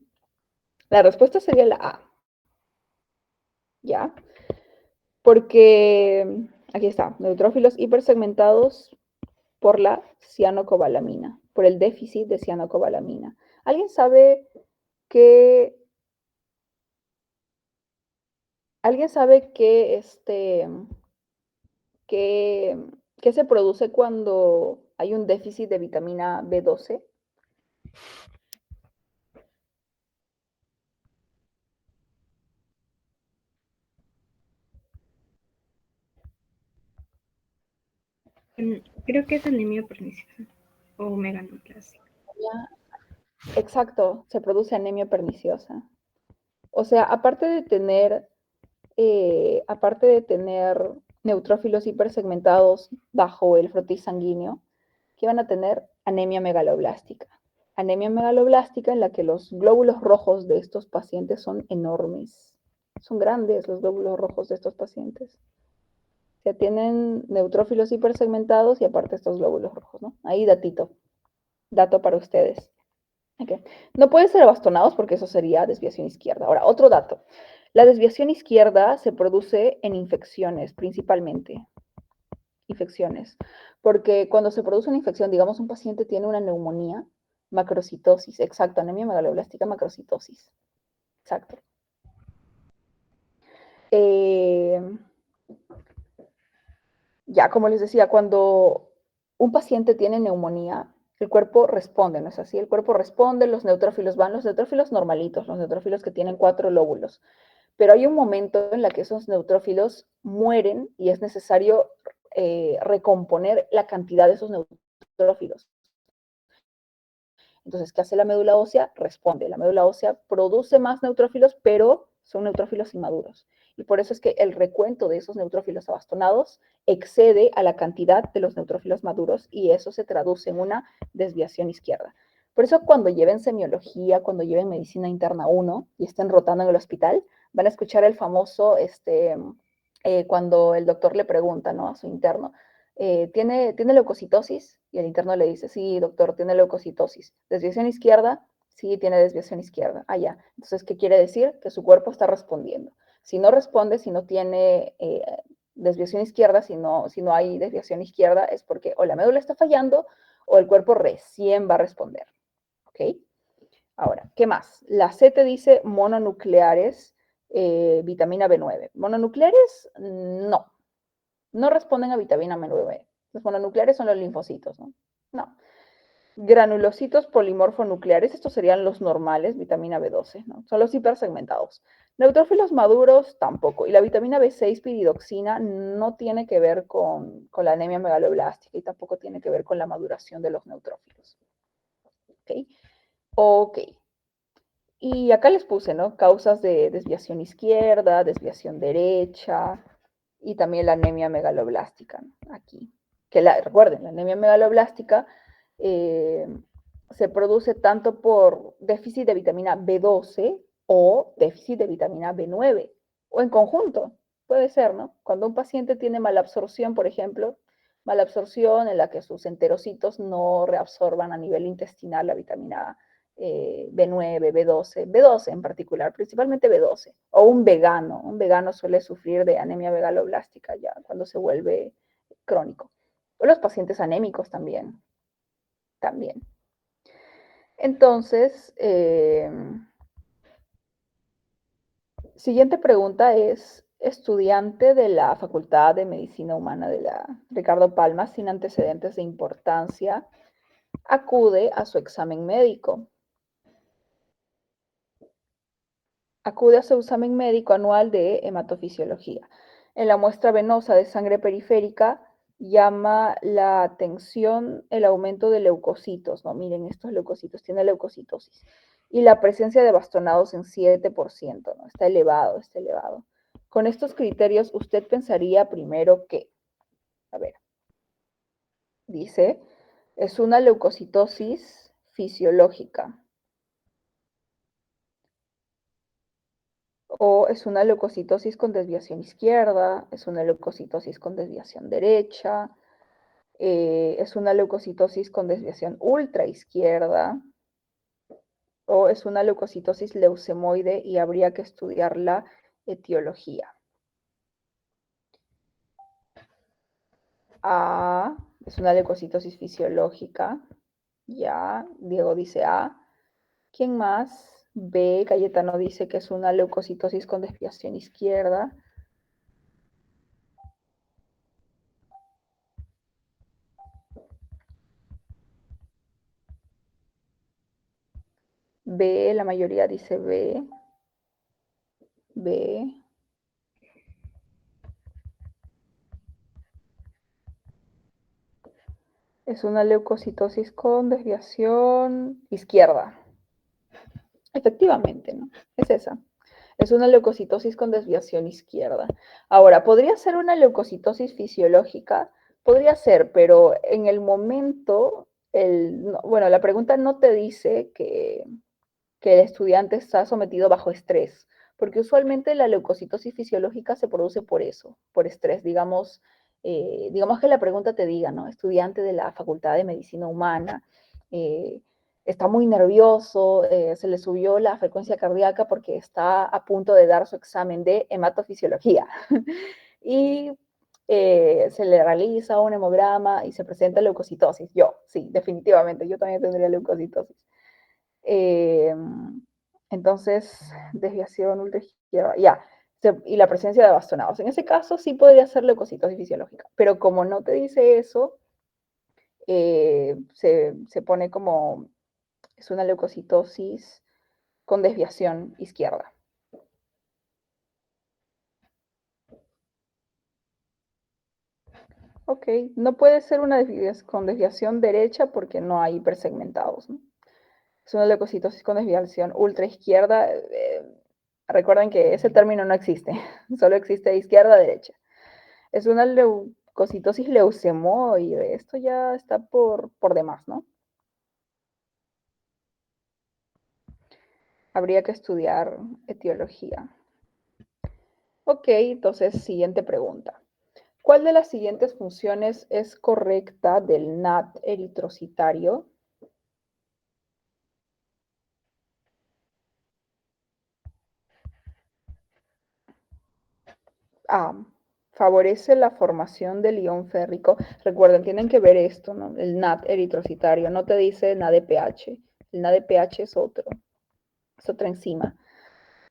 La respuesta sería la A, ¿ya? Porque aquí está, neutrófilos hipersegmentados por la cianocobalamina, por el déficit de cianocobalamina. ¿Alguien sabe qué ¿Alguien sabe qué, qué se produce cuando hay un déficit de vitamina B12? Creo que es anemia perniciosa o meganucleosis. Exacto, se produce anemia perniciosa. O sea, aparte de tener neutrófilos hipersegmentados bajo el frotis sanguíneo, que van a tener anemia megaloblástica. Anemia megaloblástica en la que los glóbulos rojos de estos pacientes son enormes. Son grandes los glóbulos rojos de estos pacientes. O sea, tienen neutrófilos hipersegmentados y aparte estos glóbulos rojos, ¿no? Ahí dato para ustedes. Okay. No pueden ser bastonados porque eso sería desviación izquierda. Ahora, otro dato. La desviación izquierda se produce en infecciones principalmente. Infecciones. Porque cuando se produce una infección, digamos un paciente tiene una neumonía, macrocitosis, exacto, anemia megaloblástica, macrocitosis. Exacto. Ya, como les decía, cuando un paciente tiene neumonía, el cuerpo responde, ¿no es así? El cuerpo responde, los neutrófilos van, los neutrófilos normalitos, los neutrófilos que tienen 4 lóbulos. Pero hay un momento en el que esos neutrófilos mueren y es necesario recomponer la cantidad de esos neutrófilos. Entonces, ¿qué hace la médula ósea? Responde. La médula ósea produce más neutrófilos, pero son neutrófilos inmaduros. Y por eso es que el recuento de esos neutrófilos abastonados excede a la cantidad de los neutrófilos maduros y eso se traduce en una desviación izquierda. Por eso cuando lleven semiología, cuando lleven medicina interna 1 y estén rotando en el hospital, van a escuchar el famoso, cuando el doctor le pregunta, ¿no?, a su interno, ¿tiene leucocitosis? Y el interno le dice, sí, doctor, tiene leucocitosis. ¿Desviación izquierda? Sí, tiene desviación izquierda. Ah, ya. Entonces, ¿qué quiere decir? Que su cuerpo está respondiendo. Si no responde, si no tiene desviación izquierda, si no hay desviación izquierda, es porque o la médula está fallando o el cuerpo recién va a responder. ¿Ok? Ahora, ¿qué más? La C te dice mononucleares, vitamina B9. Mononucleares, no responden a vitamina B9. Los mononucleares son los linfocitos, ¿no? No. Granulocitos polimorfonucleares, estos serían los normales, vitamina B12, ¿no? Son los hipersegmentados. Neutrófilos maduros tampoco. Y la vitamina B6 piridoxina no tiene que ver con la anemia megaloblástica y tampoco tiene que ver con la maduración de los neutrófilos. ¿Ok? Ok. Y acá les puse, ¿no? Causas de desviación izquierda, desviación derecha y también la anemia megaloblástica, ¿no? Aquí. Recuerden, la anemia megaloblástica eh, se produce tanto por déficit de vitamina B12 o déficit de vitamina B9 o en conjunto, puede ser, ¿no? Cuando un paciente tiene malabsorción, por ejemplo, malabsorción en la que sus enterocitos no reabsorban a nivel intestinal la vitamina B9, B12, B12 en particular, principalmente B12, o un vegano suele sufrir de anemia megaloblástica ya cuando se vuelve crónico, o los pacientes anémicos también. Entonces, siguiente pregunta es, estudiante de la Facultad de Medicina Humana de la Ricardo Palma, sin antecedentes de importancia, acude a su examen médico. Acude a su examen médico anual de hematofisiología. En la muestra venosa de sangre periférica llama la atención el aumento de leucocitos, ¿no? Miren, estos leucocitos, tiene leucocitosis. Y la presencia de bastonados en 7%, ¿no? Está elevado, está elevado. Con estos criterios, usted pensaría primero que, a ver, dice, es una leucocitosis fisiológica. O es una leucocitosis con desviación izquierda, es una leucocitosis con desviación derecha, es una leucocitosis con desviación ultra izquierda, o es una leucocitosis leucemoide y habría que estudiar la etiología. A, es una leucocitosis fisiológica, ya, Diego dice A. ¿Quién más? B, Cayetano dice que es una leucocitosis con desviación izquierda. B, la mayoría dice B. B. Es una leucocitosis con desviación izquierda. Efectivamente, ¿no? Es esa. Es una leucocitosis con desviación izquierda. Ahora, ¿podría ser una leucocitosis fisiológica? Podría ser, pero en el momento, bueno, la pregunta no te dice que el estudiante está sometido bajo estrés, porque usualmente la leucocitosis fisiológica se produce por eso, por estrés. Digamos que la pregunta te diga, ¿no? Estudiante de la Facultad de Medicina Humana, está muy nervioso, se le subió la frecuencia cardíaca porque está a punto de dar su examen de hematofisiología. Y se le realiza un hemograma y se presenta leucocitosis. Sí, definitivamente, yo también tendría leucocitosis. Entonces, desviación ultraizquierda, ya. Y la presencia de bastonados. En ese caso sí podría ser leucocitosis fisiológica, pero como no te dice eso, se pone como, es una leucocitosis con desviación izquierda. Ok, no puede ser una con desviación derecha porque no hay hipersegmentados, ¿no? Es una leucocitosis con desviación ultraizquierda. Recuerden que ese término no existe, solo existe izquierda-derecha. Es una leucocitosis leucemoide. Esto ya está por demás, ¿no? Habría que estudiar etiología. Ok, entonces, siguiente pregunta. ¿Cuál de las siguientes funciones es correcta del NAT eritrocitario? A. Favorece la formación del ion férrico. Recuerden, tienen que ver esto, ¿no? El NAT eritrocitario. No te dice NADPH. El NADPH es otra enzima.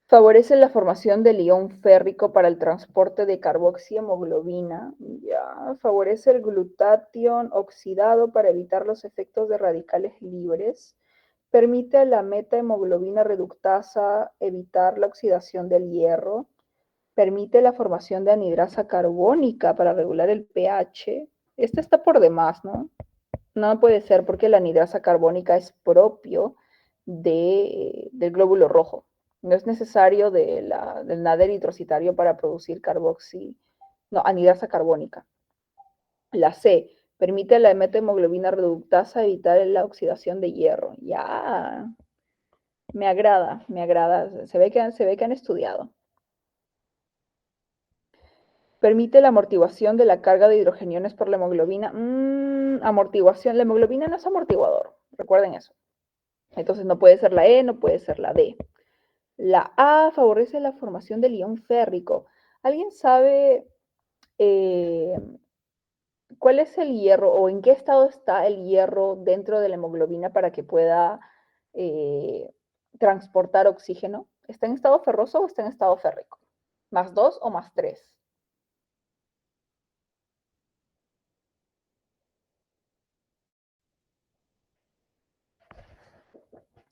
Favorece la formación del ion férrico para el transporte de carboxihemoglobina. Ya. Favorece el glutatión oxidado para evitar los efectos de radicales libres. Permite a la metahemoglobina reductasa evitar la oxidación del hierro. Permite la formación de anhidrasa carbónica para regular el pH. Esta está por demás, ¿no? No puede ser porque la anhidrasa carbónica es propio del glóbulo rojo. No es necesario del NAD eritrocitario para producir anhidrasa carbónica. La C, permite a la metahemoglobina reductasa evitar la oxidación de hierro. Ya, me agrada. Se ve que han estudiado. Permite la amortiguación de la carga de hidrogeniones por la hemoglobina. Amortiguación. La hemoglobina no es amortiguador. Recuerden eso. Entonces no puede ser la E, no puede ser la D. La A favorece la formación del ion férrico. ¿Alguien sabe cuál es el hierro o en qué estado está el hierro dentro de la hemoglobina para que pueda transportar oxígeno? ¿Está en estado ferroso o está en estado férrico? ¿+2 o +3?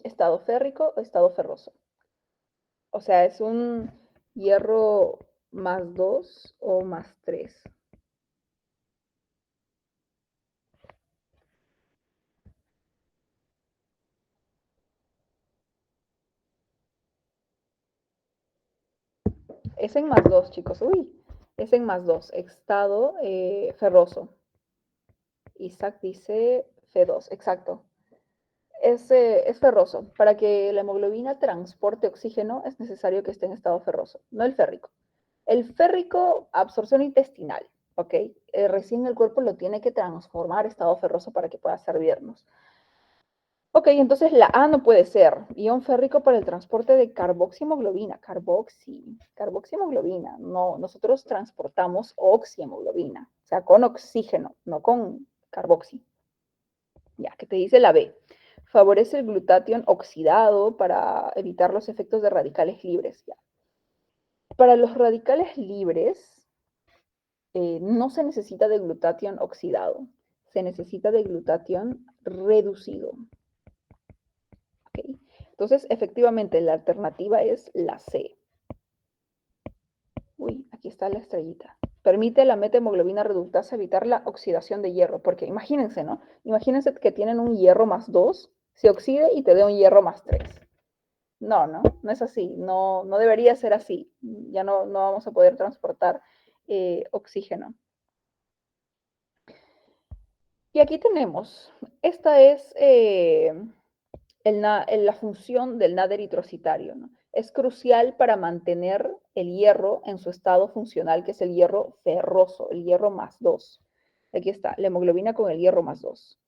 ¿Estado férrico o estado ferroso? O sea, ¿es un hierro +2 o +3? Es en +2, chicos. Uy, es en +2. Estado ferroso. Isaac dice F2, exacto. Es ferroso. Para que la hemoglobina transporte oxígeno es necesario que esté en estado ferroso, no el férrico. El férrico, absorción intestinal, ¿ok? Recién el cuerpo lo tiene que transformar a estado ferroso para que pueda servirnos. Ok, entonces la A no puede ser. Ion férrico para el transporte de carboxihemoglobina. Carboxihemoglobina. No, nosotros transportamos oxihemoglobina. O sea, con oxígeno, no con carboxi. Ya, ¿qué te dice la B? Favorece el glutatión oxidado para evitar los efectos de radicales libres. Ya. Para los radicales libres, no se necesita de glutatión oxidado, se necesita de glutatión reducido. ¿Okay? Entonces, efectivamente, la alternativa es la C. Uy, aquí está la estrellita. Permite la metahemoglobina reductasa evitar la oxidación de hierro, porque imagínense, ¿no? Imagínense que tienen un hierro más 2, se oxide y te dé un hierro más 3. No es así, no debería ser así. Ya no vamos a poder transportar oxígeno. Y aquí tenemos, esta es la función del NAD eritrocitario, ¿no? Es crucial para mantener el hierro en su estado funcional, que es el hierro ferroso, el hierro más 2. Aquí está, la hemoglobina con el hierro más 2.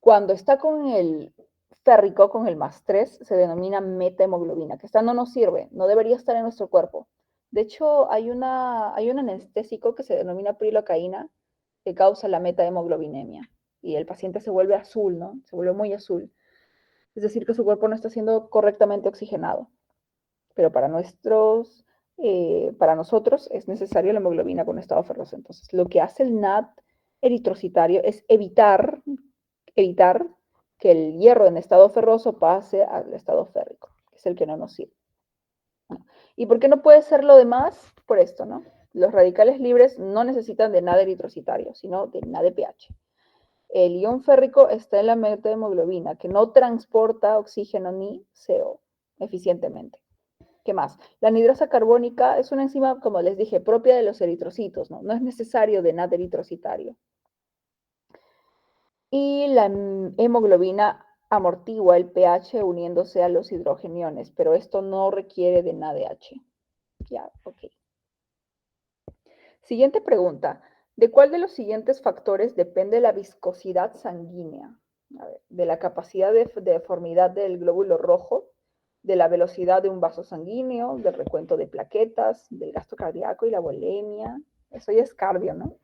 Cuando está con el férrico, con el más 3, se denomina metahemoglobina, que esta no nos sirve, no debería estar en nuestro cuerpo. De hecho, hay un anestésico que se denomina prilocaína, que causa la metahemoglobinemia. Y el paciente se vuelve azul, ¿no? Se vuelve muy azul. Es decir, que su cuerpo no está siendo correctamente oxigenado. Pero para nosotros es necesario la hemoglobina con estado ferroso. Entonces, lo que hace el NAD eritrocitario es evitar que el hierro en estado ferroso pase al estado férrico, que es el que no nos sirve. ¿Y por qué no puede ser lo demás? Por esto, ¿no? Los radicales libres no necesitan de NAD eritrocitario, sino de NADPH. El ion férrico está en la metahemoglobina, que no transporta oxígeno ni CO eficientemente. ¿Qué más? La anhidrasa carbónica es una enzima, como les dije, propia de los eritrocitos, ¿no? No es necesario de NAD eritrocitario. Y la hemoglobina amortigua el pH uniéndose a los hidrogeniones, pero esto no requiere de NADH. Ya, ok. Siguiente pregunta. ¿De cuál de los siguientes factores depende la viscosidad sanguínea? A ver, de la capacidad de deformidad del glóbulo rojo, de la velocidad de un vaso sanguíneo, del recuento de plaquetas, del gasto cardíaco y la bulimia. Eso ya es cardio, ¿no?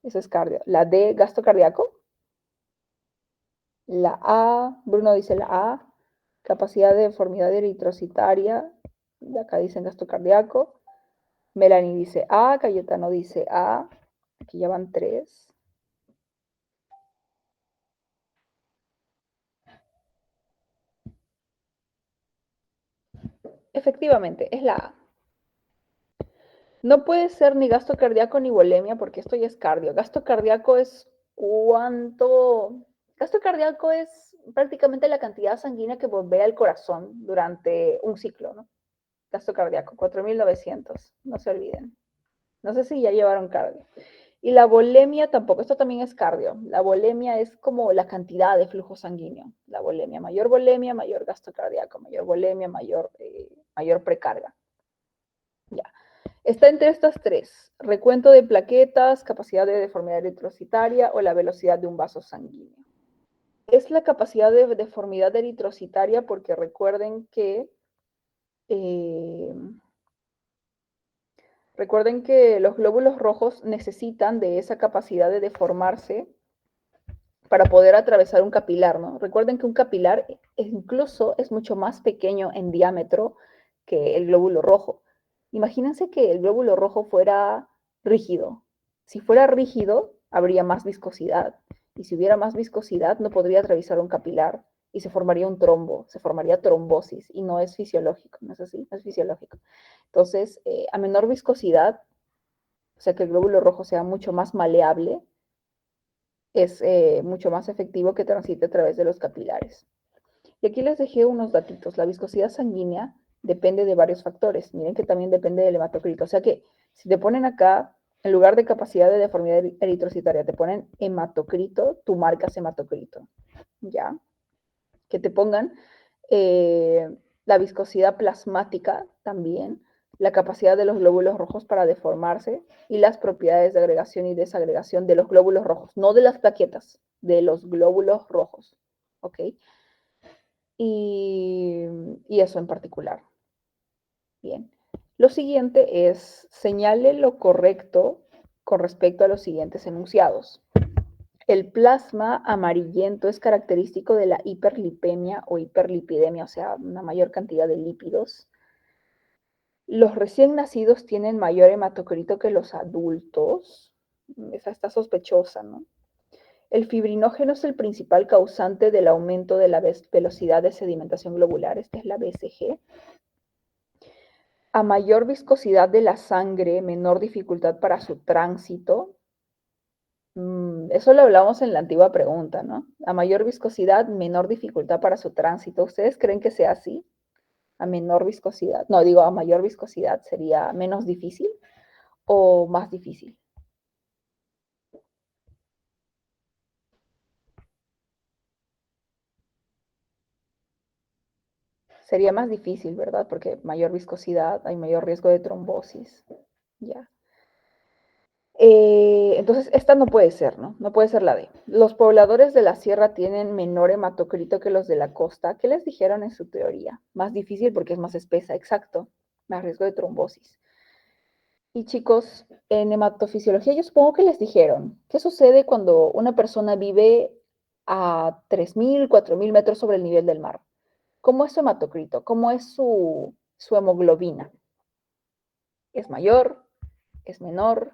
Eso es cardio. La D, gasto cardíaco. La A, Bruno dice la A, capacidad de deformidad eritrocitaria. Acá dicen gasto cardíaco. Melanie dice A, Cayetano dice A. Aquí ya van 3. Efectivamente, es la A. No puede ser ni gasto cardíaco ni bulimia porque esto ya es cardio. Gasto cardíaco es cuánto... Gasto cardíaco es prácticamente la cantidad sanguínea que bombea el corazón durante un ciclo, ¿no? Gasto cardíaco, 4.900, no se olviden. No sé si ya llevaron cardio. Y la bulimia tampoco, esto también es cardio. La bulimia es como la cantidad de flujo sanguíneo. La bulimia, mayor gasto cardíaco, mayor bulimia, mayor precarga. Ya. Está entre estas 3. Recuento de plaquetas, capacidad de deformidad eritrocitaria o la velocidad de un vaso sanguíneo. Es la capacidad de deformidad eritrocitaria porque recuerden que los glóbulos rojos necesitan de esa capacidad de deformarse para poder atravesar un capilar, ¿no? Recuerden que un capilar incluso es mucho más pequeño en diámetro que el glóbulo rojo. Imagínense que el glóbulo rojo fuera rígido. Si fuera rígido, habría más viscosidad. Y si hubiera más viscosidad, no podría atravesar un capilar y se formaría un trombo, se formaría trombosis y no es fisiológico, ¿no es así? No es fisiológico. Entonces, a menor viscosidad, o sea que el glóbulo rojo sea mucho más maleable, es mucho más efectivo que transite a través de los capilares. Y aquí les dejé unos datitos. La viscosidad sanguínea depende de varios factores. Miren que también depende del hematocrito. O sea que si te ponen acá, en lugar de capacidad de deformidad eritrocitaria, te ponen hematocrito, tú marcas hematocrito. ¿Ya? Que te pongan la viscosidad plasmática también, la capacidad de los glóbulos rojos para deformarse y las propiedades de agregación y desagregación de los glóbulos rojos, no de las plaquetas, de los glóbulos rojos. ¿Ok? Y eso en particular. Bien. Lo siguiente es señale lo correcto con respecto a los siguientes enunciados. El plasma amarillento es característico de la hiperlipemia o hiperlipidemia, o sea, una mayor cantidad de lípidos. Los recién nacidos tienen mayor hematocrito que los adultos. Esa está sospechosa, ¿no? El fibrinógeno es el principal causante del aumento de la velocidad de sedimentación globular. Esta es la BCG. A mayor viscosidad de la sangre, menor dificultad para su tránsito. Eso lo hablamos en la antigua pregunta, ¿no? A mayor viscosidad, menor dificultad para su tránsito. ¿Ustedes creen que sea así? A menor viscosidad. No, digo, a mayor viscosidad sería menos difícil o más difícil. Sería más difícil, ¿verdad? Porque mayor viscosidad, hay mayor riesgo de trombosis. Ya. Entonces, esta no puede ser, ¿no? No puede ser la D. Los pobladores de la sierra tienen menor hematocrito que los de la costa. ¿Qué les dijeron en su teoría? Más difícil porque es más espesa, exacto. Más riesgo de trombosis. Y chicos, en hematofisiología yo supongo que les dijeron, ¿qué sucede cuando una persona vive a 3.000, 4.000 metros sobre el nivel del mar? ¿Cómo es su hematocrito? ¿Cómo es su hemoglobina? ¿Es mayor? ¿Es menor?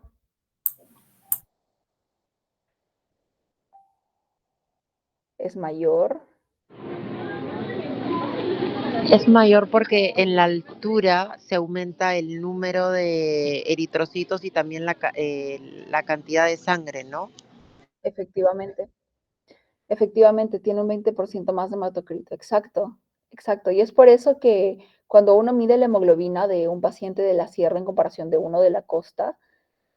¿Es mayor? Es mayor porque en la altura se aumenta el número de eritrocitos y también la cantidad de sangre, ¿no? Efectivamente. Efectivamente, tiene un 20% más de hematocrito. Exacto, exacto. Y es por eso que cuando uno mide la hemoglobina de un paciente de la sierra en comparación de uno de la costa,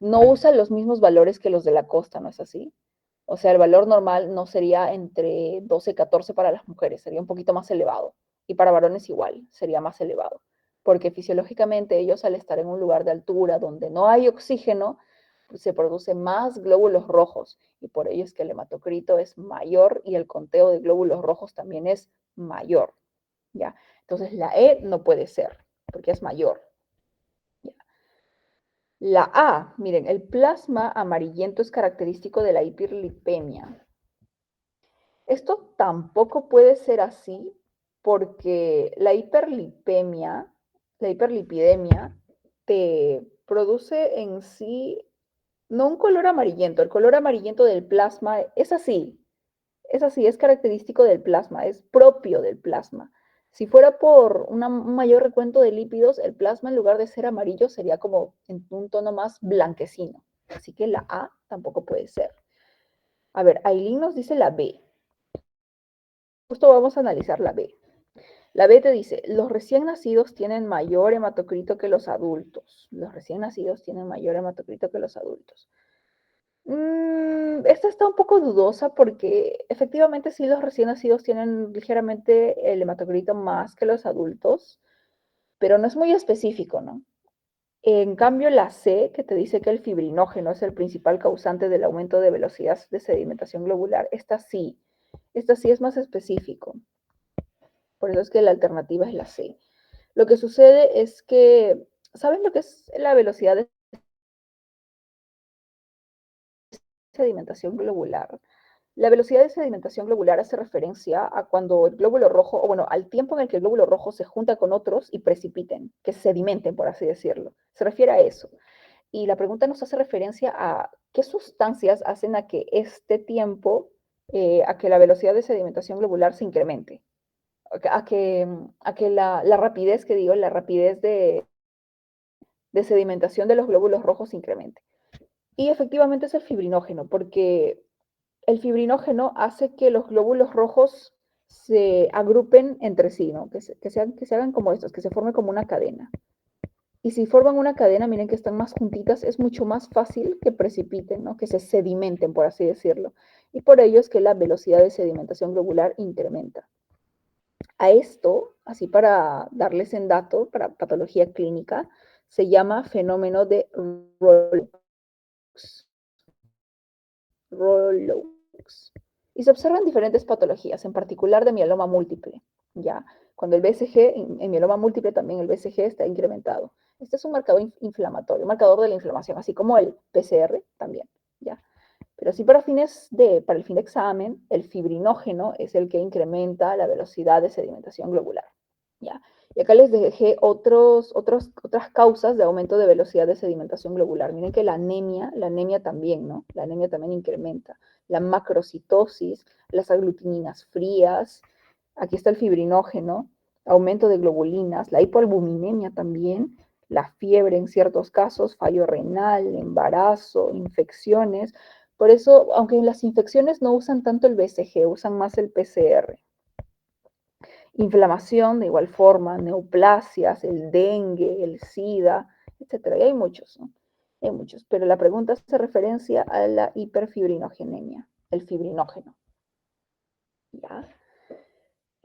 no usa los mismos valores que los de la costa, ¿no es así? O sea, el valor normal no sería entre 12 y 14 para las mujeres, sería un poquito más elevado. Y para varones igual, sería más elevado. Porque fisiológicamente ellos al estar en un lugar de altura donde no hay oxígeno, pues se producen más glóbulos rojos. Y por ello es que el hematocrito es mayor y el conteo de glóbulos rojos también es mayor. ¿Ya? Entonces la E no puede ser, porque es mayor. ¿Ya? La A, miren, el plasma amarillento es característico de la hiperlipemia. Esto tampoco puede ser así porque la hiperlipemia, la hiperlipidemia, te produce en sí no un color amarillento, el color amarillento del plasma es así, es característico del plasma, es propio del plasma. Si fuera por un mayor recuento de lípidos, el plasma en lugar de ser amarillo sería como en un tono más blanquecino. Así que la A tampoco puede ser. A ver, Aileen nos dice la B. Justo vamos a analizar la B. La B te dice, los recién nacidos tienen mayor hematocrito que los adultos. Los recién nacidos tienen mayor hematocrito que los adultos. Esta está un poco dudosa porque efectivamente sí los recién nacidos tienen ligeramente el hematocrito más que los adultos, pero no es muy específico, ¿no? En cambio, la C, que te dice que el fibrinógeno es el principal causante del aumento de velocidad de sedimentación globular, esta sí es más específico. Por eso es que la alternativa es la C. Lo que sucede es que, ¿saben lo que es la velocidad de sedimentación globular? La velocidad de sedimentación globular hace referencia a cuando el glóbulo rojo, o bueno, al tiempo en el que el glóbulo rojo se junta con otros y precipiten, que sedimenten, por así decirlo. Se refiere a eso. Y la pregunta nos hace referencia a qué sustancias hacen a que este tiempo, a que la velocidad de sedimentación globular se incremente, a que la rapidez, que digo, la rapidez de sedimentación de los glóbulos rojos se incremente. Y efectivamente es el fibrinógeno, porque el fibrinógeno hace que los glóbulos rojos se agrupen entre sí, ¿no? Que se hagan como estos, que se forme como una cadena. Y si forman una cadena, miren que están más juntitas, es mucho más fácil que precipiten, ¿no? Que se sedimenten, por así decirlo. Y por ello es que la velocidad de sedimentación globular incrementa. A esto, así para darles en dato, para patología clínica, se llama fenómeno de Rayleigh. Y se observan diferentes patologías, en particular de mieloma múltiple. ¿Ya? Cuando el BCG, en mieloma múltiple también el BCG está incrementado. Este es un marcador inflamatorio, un marcador de la inflamación, así como el PCR también. ¿Ya? Pero sí para el fin de examen, el fibrinógeno es el que incrementa la velocidad de sedimentación globular. ¿Ya? Y acá les dejé otras causas de aumento de velocidad de sedimentación globular. Miren que la anemia también, ¿no? La anemia también incrementa. La macrocitosis, las aglutininas frías, aquí está el fibrinógeno, aumento de globulinas, la hipoalbuminemia también, la fiebre en ciertos casos, fallo renal, embarazo, infecciones. Por eso, aunque en las infecciones no usan tanto el BCG, usan más el PCR. Inflamación de igual forma, neoplasias, el dengue, el SIDA, etc. Y hay muchos, ¿no? Hay muchos, pero la pregunta hace referencia a la hiperfibrinogenemia, el fibrinógeno. ¿Ya?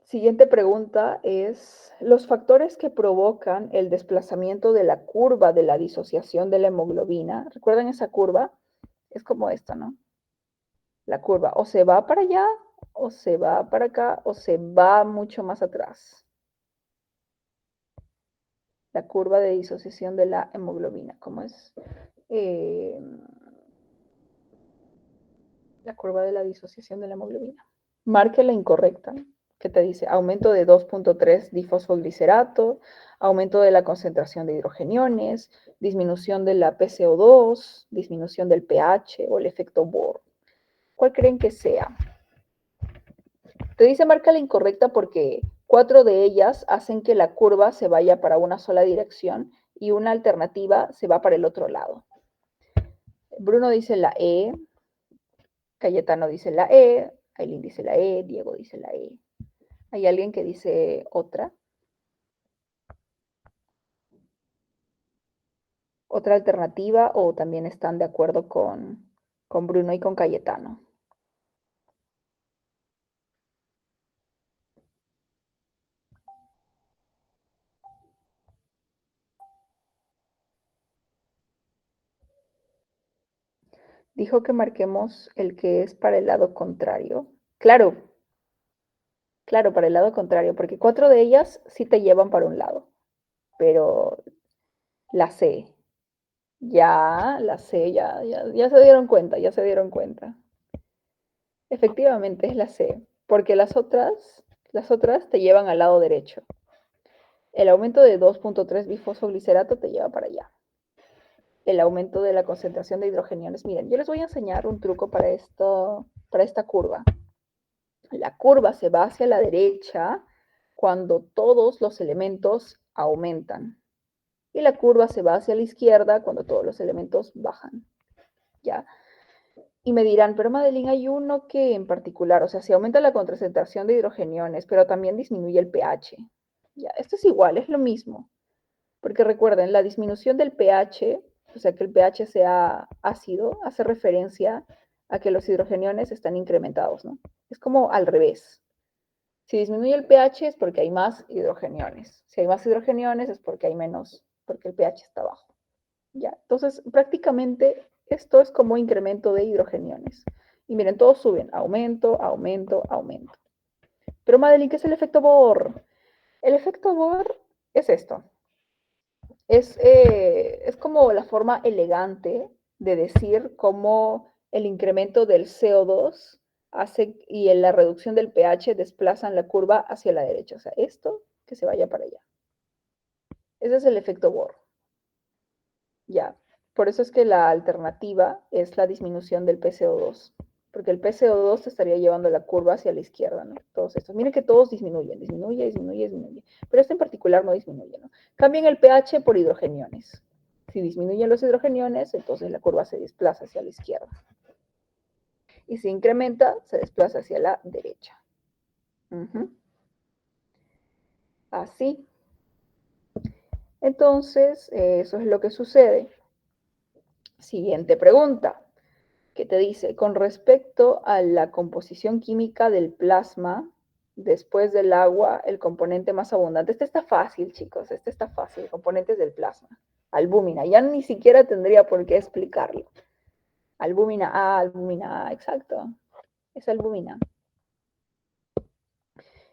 Siguiente pregunta es, los factores que provocan el desplazamiento de la curva de la disociación de la hemoglobina, ¿recuerdan esa curva? Es como esta, ¿no? La curva o se va para allá, o se va para acá, o se va mucho más atrás. La curva de disociación de la hemoglobina, ¿cómo es? La curva de la disociación de la hemoglobina. Marque la incorrecta, que te dice aumento de 2.3 difosfoglicerato, aumento de la concentración de hidrogeniones, disminución de la PCO2, disminución del pH o el efecto Bohr. ¿Cuál creen que sea? Te dice marca la incorrecta porque 4 de ellas hacen que la curva se vaya para una sola dirección y una alternativa se va para el otro lado. Bruno dice la E, Cayetano dice la E, Aileen dice la E, Diego dice la E. ¿Hay alguien que dice otra? ¿Otra alternativa o también están de acuerdo con Bruno y con Cayetano? Dijo que marquemos el que es para el lado contrario. Claro, claro, para el lado contrario, porque 4 de ellas sí te llevan para un lado, pero la C, la C, ya se dieron cuenta, ya se dieron cuenta. Efectivamente es la C, porque las otras te llevan al lado derecho. El aumento de 2.3 bifosfoglicerato te lleva para allá. El aumento de la concentración de hidrogeniones. Miren, yo les voy a enseñar un truco para esta curva. La curva se va hacia la derecha cuando todos los elementos aumentan. Y la curva se va hacia la izquierda cuando todos los elementos bajan. ¿Ya? Y me dirán, pero Madeline, hay uno que en particular, o sea, si aumenta la concentración de hidrogeniones, pero también disminuye el pH. ¿Ya? Esto es igual, es lo mismo. Porque recuerden, la disminución del pH, o sea, que el pH sea ácido, hace referencia a que los hidrogeniones están incrementados, ¿no? Es como al revés. Si disminuye el pH es porque hay más hidrogeniones. Si hay más hidrogeniones es porque hay menos, porque el pH está bajo. ¿Ya? Entonces, prácticamente esto es como incremento de hidrogeniones. Y miren, todos suben, aumento, aumento, aumento. Pero Madeline, ¿qué es el efecto Bohr? El efecto Bohr es esto. Es como la forma elegante de decir cómo el incremento del CO2 hace y la reducción del pH desplazan la curva hacia la derecha. O sea, esto que se vaya para allá. Ese es el efecto Bohr. Ya. Por eso es que la alternativa es la disminución del PCO2. Porque el PCO2 te estaría llevando la curva hacia la izquierda, ¿no? Todos estos. Miren que todos disminuyen, disminuye, disminuye, disminuye. Pero este en particular no disminuye, ¿no? Cambien el pH por hidrogeniones. Si disminuyen los hidrogeniones, entonces la curva se desplaza hacia la izquierda. Y si incrementa, se desplaza hacia la derecha. Así. Entonces, eso es lo que sucede. Siguiente pregunta. Que te dice, con respecto a la composición química del plasma, después del agua, el componente más abundante. Este está fácil, chicos, este está fácil, componentes del plasma. Albúmina, ya ni siquiera tendría por qué explicarlo. Albúmina A, exacto. Es albúmina.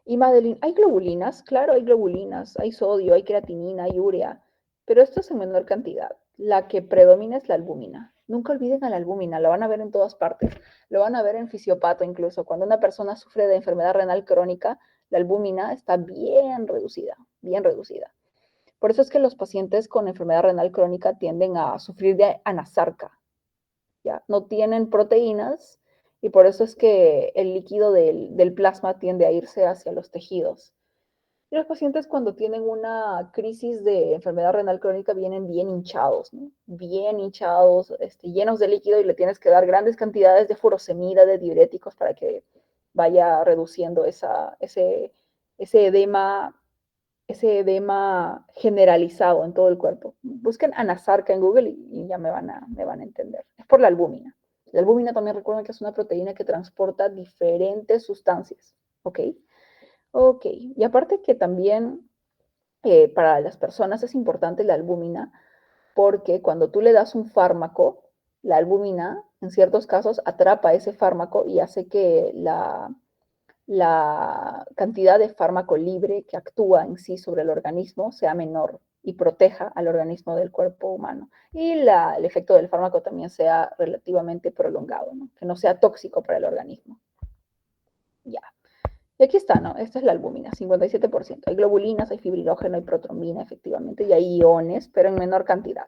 Y Madeline, ¿hay globulinas? Claro, hay globulinas, hay sodio, hay creatinina, hay urea, pero esto es en menor cantidad. la que predomina es la albúmina. Nunca olviden a la albúmina, lo van a ver en todas partes. Lo van a ver en fisiopato incluso. Cuando una persona sufre de enfermedad renal crónica, la albúmina está bien reducida, bien reducida. Por eso es que los pacientes con enfermedad renal crónica tienden a sufrir de anasarca. ¿Ya? No tienen proteínas y por eso es que el líquido del plasma tiende a irse hacia los tejidos. Y los pacientes cuando tienen una crisis de enfermedad renal crónica vienen bien hinchados, ¿no? Bien hinchados, llenos de líquido y le tienes que dar grandes cantidades de furosemida, de diuréticos para que vaya reduciendo ese edema generalizado en todo el cuerpo. Busquen anasarca en Google y ya me van a entender. Es por la albúmina. La albúmina también recuerden que es una proteína que transporta diferentes sustancias, ¿ok? Ok, y aparte que también para las personas es importante la albúmina porque cuando tú le das un fármaco, la albúmina en ciertos casos atrapa ese fármaco y hace que la cantidad de fármaco libre que actúa en sí sobre el organismo sea menor y proteja al organismo del cuerpo humano. Y el efecto del fármaco también sea relativamente prolongado, ¿no? Que no sea tóxico para el organismo. Ya. Y aquí está, ¿no? Esta es la albúmina, 57%. Hay globulinas, hay fibrinógeno, hay protrombina, efectivamente, y hay iones, pero en menor cantidad.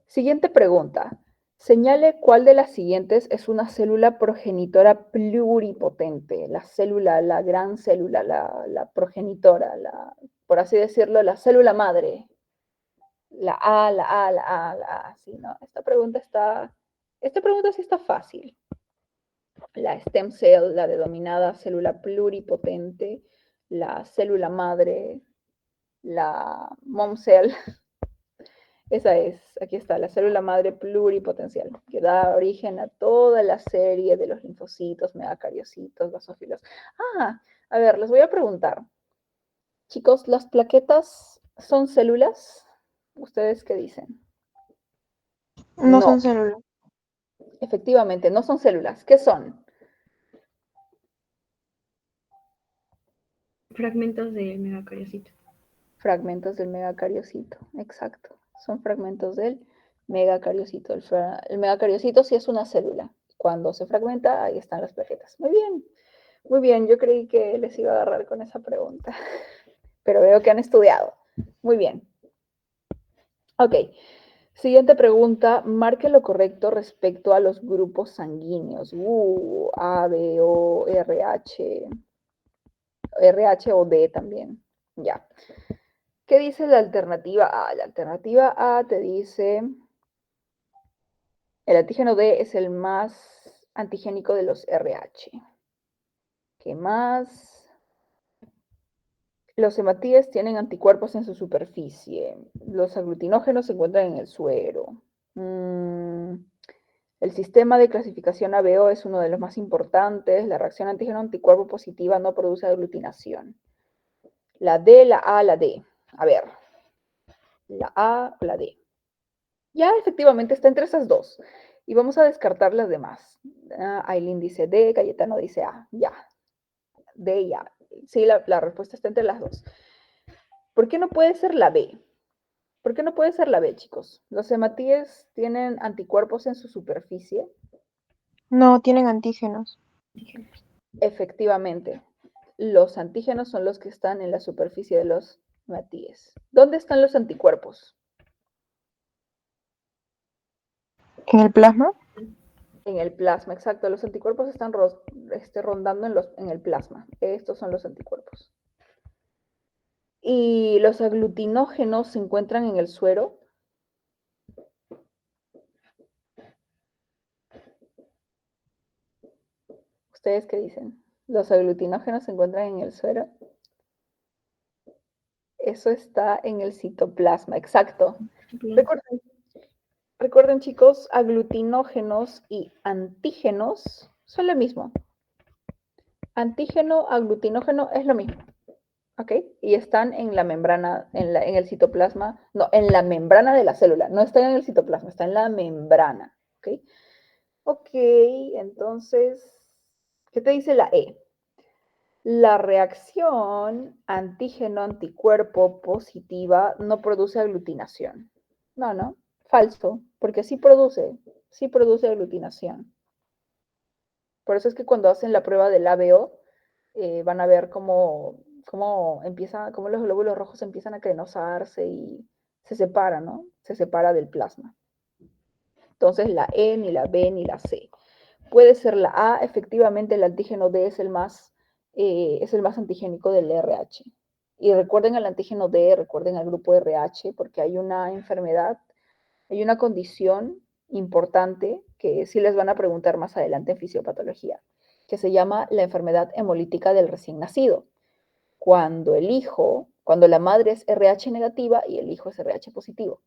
Siguiente pregunta. Señale cuál de las siguientes es una célula progenitora pluripotente. La célula, la gran célula, la progenitora, por así decirlo, la célula madre. La A, la A, la A, la A. Sí, ¿no? Esta pregunta sí está fácil. La stem cell, la denominada célula pluripotente, la célula madre, la mom cell. Esa es, aquí está, la célula madre pluripotencial, que da origen a toda la serie de los linfocitos, megacariocitos, basófilos. A ver, les voy a preguntar. Chicos, ¿las plaquetas son células? ¿Ustedes qué dicen? No son células. Efectivamente, no son células. ¿Qué son? Fragmentos del megacariocito. Fragmentos del megacariocito, exacto. Son fragmentos del megacariocito. El megacariocito sí es una célula. Cuando se fragmenta, ahí están las plaquetas. Muy bien, muy bien. Yo creí que les iba a agarrar con esa pregunta, pero veo que han estudiado. Muy bien. Ok. Siguiente pregunta. Marque lo correcto respecto a los grupos sanguíneos. A, B, O, RH. RH o D también. Ya. ¿Qué dice la alternativa A? La alternativa A te dice, el antígeno D es el más antigénico de los RH. ¿Qué más? Los hematíes tienen anticuerpos en su superficie. Los aglutinógenos se encuentran en el suero. El sistema de clasificación ABO es uno de los más importantes. La reacción antígeno-anticuerpo positiva no produce aglutinación. La D, la A, la D. A ver, la A o la D. Ya efectivamente está entre esas dos. Y vamos a descartar las demás. Aileen dice D, Cayetano dice A. Ya. D y A. Sí, la respuesta está entre las dos. ¿Por qué no puede ser la B? ¿Por qué no puede ser la B, chicos? ¿Los hematíes tienen anticuerpos en su superficie? No, tienen antígenos. Efectivamente. Los antígenos son los que están en la superficie de los hematíes. ¿Dónde están los anticuerpos? ¿En el plasma? En el plasma, exacto. Los anticuerpos están rondando en el plasma. Estos son los anticuerpos. ¿Y los aglutinógenos se encuentran en el suero? ¿Ustedes qué dicen? ¿Los aglutinógenos se encuentran en el suero? Eso está en el citoplasma, exacto. Recuerden, chicos, aglutinógenos y antígenos son lo mismo. Antígeno, aglutinógeno es lo mismo. ¿Ok? Y están en la membrana, en el citoplasma, no, en la membrana de la célula. No está en el citoplasma, está en la membrana. ¿Ok? Ok, entonces, ¿qué te dice la E? La reacción antígeno-anticuerpo positiva no produce aglutinación. No, falso, porque sí produce aglutinación. Por eso es que cuando hacen la prueba del ABO, van a ver cómo los glóbulos rojos empiezan a crenosarse y se separa, ¿no? Se separa del plasma. Entonces la E, ni la B, ni la C. Puede ser la A, efectivamente el antígeno D es el más antigénico del RH. Y recuerden el antígeno D, recuerden el grupo RH, porque hay una enfermedad, hay una condición importante que sí les van a preguntar más adelante en fisiopatología, que se llama la enfermedad hemolítica del recién nacido. Cuando la madre es RH negativa y el hijo es RH positivo.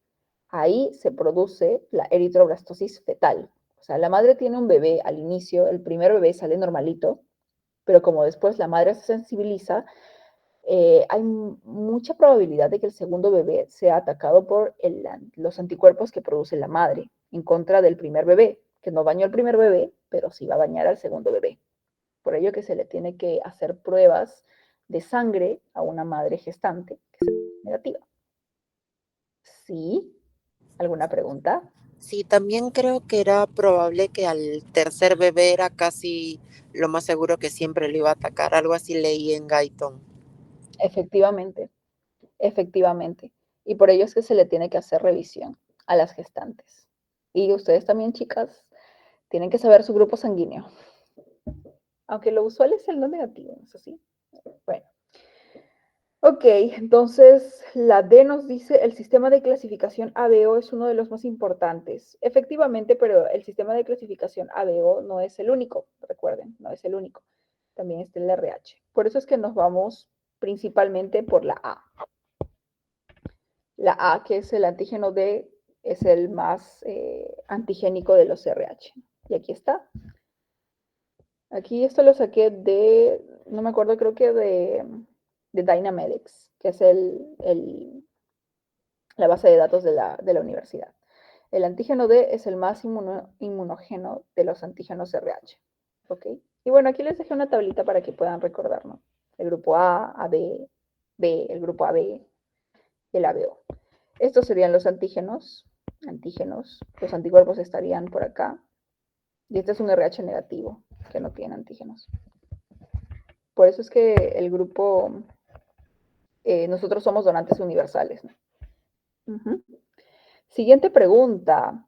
Ahí se produce la eritroblastosis fetal. O sea, la madre tiene un bebé al inicio, el primer bebé sale normalito, pero como después la madre se sensibiliza, hay mucha probabilidad de que el segundo bebé sea atacado por los anticuerpos que produce la madre en contra del primer bebé, que no dañó al primer bebé, pero sí va a dañar al segundo bebé. Por ello que se le tiene que hacer pruebas de sangre a una madre gestante que sea negativa. ¿Sí? ¿Alguna pregunta? Sí, también creo que era probable que al tercer bebé era casi lo más seguro que siempre lo iba a atacar. Algo así leí en Guyton. Efectivamente, efectivamente. Y por ello es que se le tiene que hacer revisión a las gestantes. Y ustedes también, chicas, tienen que saber su grupo sanguíneo. Aunque lo usual es el no negativo, eso sí. Bueno. Ok, entonces la D nos dice el sistema de clasificación ABO es uno de los más importantes. Efectivamente, pero el sistema de clasificación ABO no es el único, recuerden, no es el único. También está el RH. Por eso es que nos vamos principalmente por la A. La A, que es el antígeno D, es el más antigénico de los RH. Y aquí está. Aquí esto lo saqué de, no me acuerdo, creo que de Dynamedics, que es la base de datos de la universidad. El antígeno D es el más inmunógeno de los antígenos RH. ¿Ok? Y bueno, aquí les dejé una tablita para que puedan recordar, ¿no? El grupo A, AB, B, el grupo AB, el ABO. Estos serían los antígenos. Los anticuerpos estarían por acá. Y este es un RH negativo, que no tiene antígenos. Por eso es que el grupo, nosotros somos donantes universales, ¿no? Siguiente pregunta.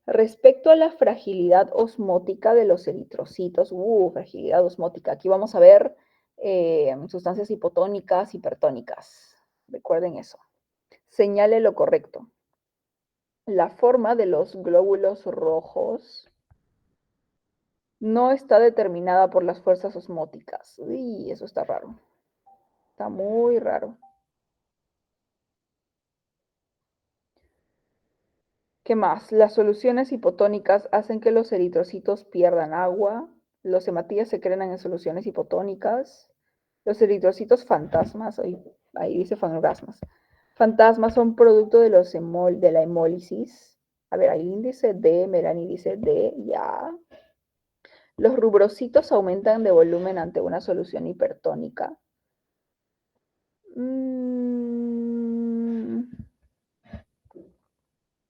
Respecto a la fragilidad osmótica de los eritrocitos, fragilidad osmótica. Aquí vamos a ver sustancias hipotónicas, hipertónicas. Recuerden eso. Señale lo correcto. La forma de los glóbulos rojos no está determinada por las fuerzas osmóticas. Uy, eso está raro. Está muy raro. ¿Qué más? Las soluciones hipotónicas hacen que los eritrocitos pierdan agua. Los hematíes se crean en soluciones hipotónicas. Los eritrocitos fantasmas, ahí dice fangasmas. Fantasmas son producto de la hemólisis. A ver, hay índice D, Melanie dice D, ya. Los rubrocitos aumentan de volumen ante una solución hipertónica.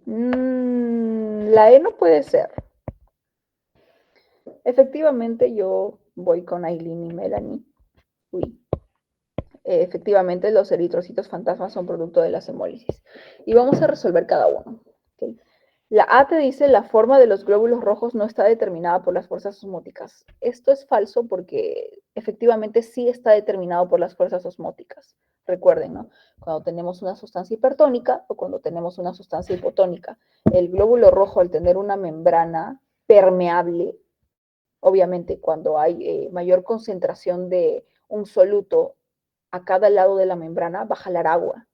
La E no puede ser. Efectivamente, yo voy con Aileen y Melanie. Efectivamente, los eritrocitos fantasmas son producto de las hemólisis. Y vamos a resolver cada uno. ¿Okay? La A te dice la forma de los glóbulos rojos no está determinada por las fuerzas osmóticas. Esto es falso porque efectivamente sí está determinado por las fuerzas osmóticas. Recuerden, ¿no? Cuando tenemos una sustancia hipertónica o cuando tenemos una sustancia hipotónica, el glóbulo rojo al tener una membrana permeable, obviamente cuando hay mayor concentración de un soluto a cada lado de la membrana va a jalar agua,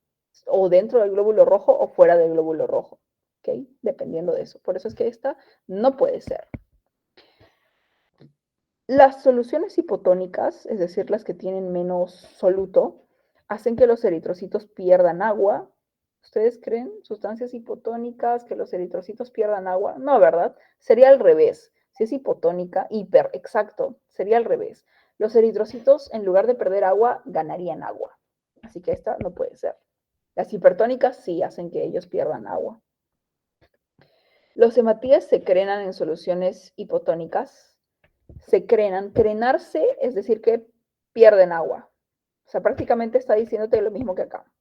o dentro del glóbulo rojo o fuera del glóbulo rojo, ¿ok? Dependiendo de eso. Por eso es que esta no puede ser. Las soluciones hipotónicas, es decir, las que tienen menos soluto, hacen que los eritrocitos pierdan agua. ¿Ustedes creen sustancias hipotónicas que los eritrocitos pierdan agua? No, ¿verdad? Sería al revés. Si es hipotónica, exacto, sería al revés. Los eritrocitos, en lugar de perder agua, ganarían agua. Así que esta no puede ser. Las hipertónicas sí hacen que ellos pierdan agua. Los hematíes se crenan en soluciones hipotónicas. Se crenan. Crenarse es decir que pierden agua. O sea, prácticamente está diciéndote lo mismo que acá.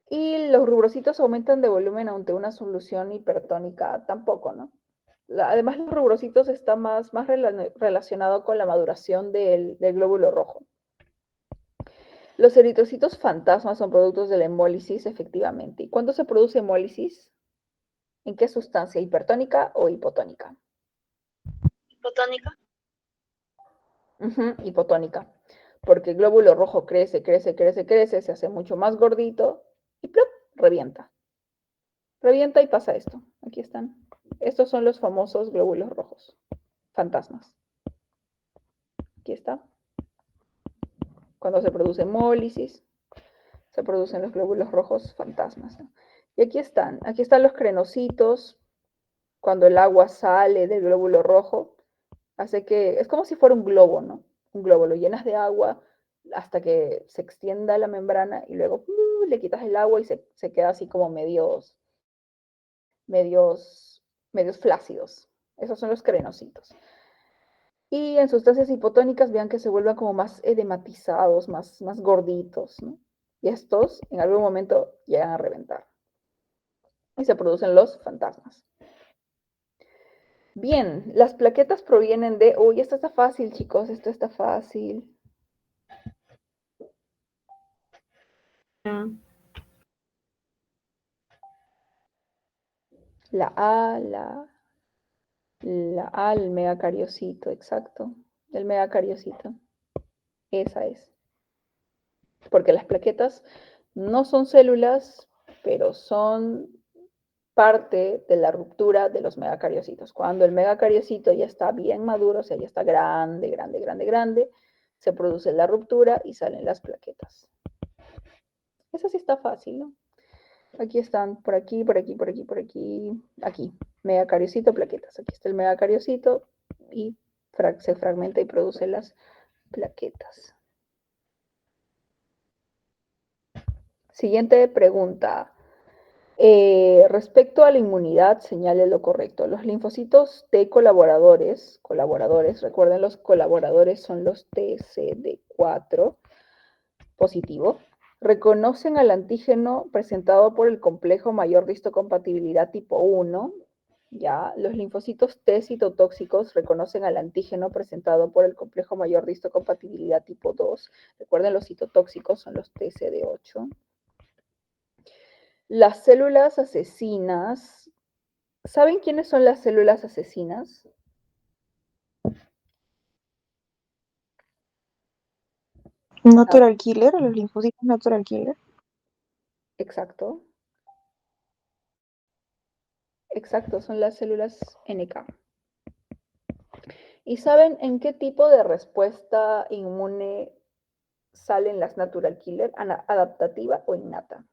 Y los rubrocitos aumentan de volumen ante una solución hipertónica tampoco, ¿no? Además, los rubrocitos están más relacionados con la maduración del glóbulo rojo. Los eritrocitos fantasmas son productos de la hemólisis, efectivamente. ¿Y cuándo se produce hemólisis? ¿En qué sustancia? ¿Hipertónica o hipotónica? Hipotónica. Hipotónica. Porque el glóbulo rojo crece, se hace mucho más gordito y ¡plop! Revienta. Revienta y pasa esto. Aquí están. Estos son los famosos glóbulos rojos, fantasmas. Aquí está. Cuando se produce hemólisis, se producen los glóbulos rojos fantasmas, ¿no? Y aquí están los crenocitos. Cuando el agua sale del glóbulo rojo, hace que, es como si fuera un globo, ¿no? Un globo, lo llenas de agua hasta que se extienda la membrana y luego le quitas el agua y se queda así como medios flácidos. Esos son los crenocitos. Y en sustancias hipotónicas, vean que se vuelven como más edematizados, más gorditos, ¿no? Y estos en algún momento llegan a reventar. Y se producen los fantasmas. Bien, las plaquetas provienen de... Uy, esto está fácil, chicos, esto está fácil. La A, el megacariocito, exacto. El megacariocito. Esa es. Porque las plaquetas no son células, pero son parte de la ruptura de los megacariocitos. Cuando el megacariocito ya está bien maduro, o sea, ya está grande, se produce la ruptura y salen las plaquetas. Eso sí está fácil, ¿no? Aquí están, por aquí, aquí, megacariocito, plaquetas. Aquí está el megacariocito y se fragmenta y produce las plaquetas. Siguiente pregunta. Respecto a la inmunidad, señale lo correcto. Los linfocitos T colaboradores, recuerden los colaboradores son los TCD4 positivo, reconocen al antígeno presentado por el complejo mayor de histocompatibilidad tipo 1. Ya, los linfocitos T citotóxicos reconocen al antígeno presentado por el complejo mayor de histocompatibilidad tipo 2. Recuerden, los citotóxicos son los TCD8. Las células asesinas. ¿Saben quiénes son las células asesinas? Natural killer, los linfocitos natural killer. Exacto. Exacto, son las células NK. ¿Y saben en qué tipo de respuesta inmune salen las natural killer? ¿Adaptativa o innata?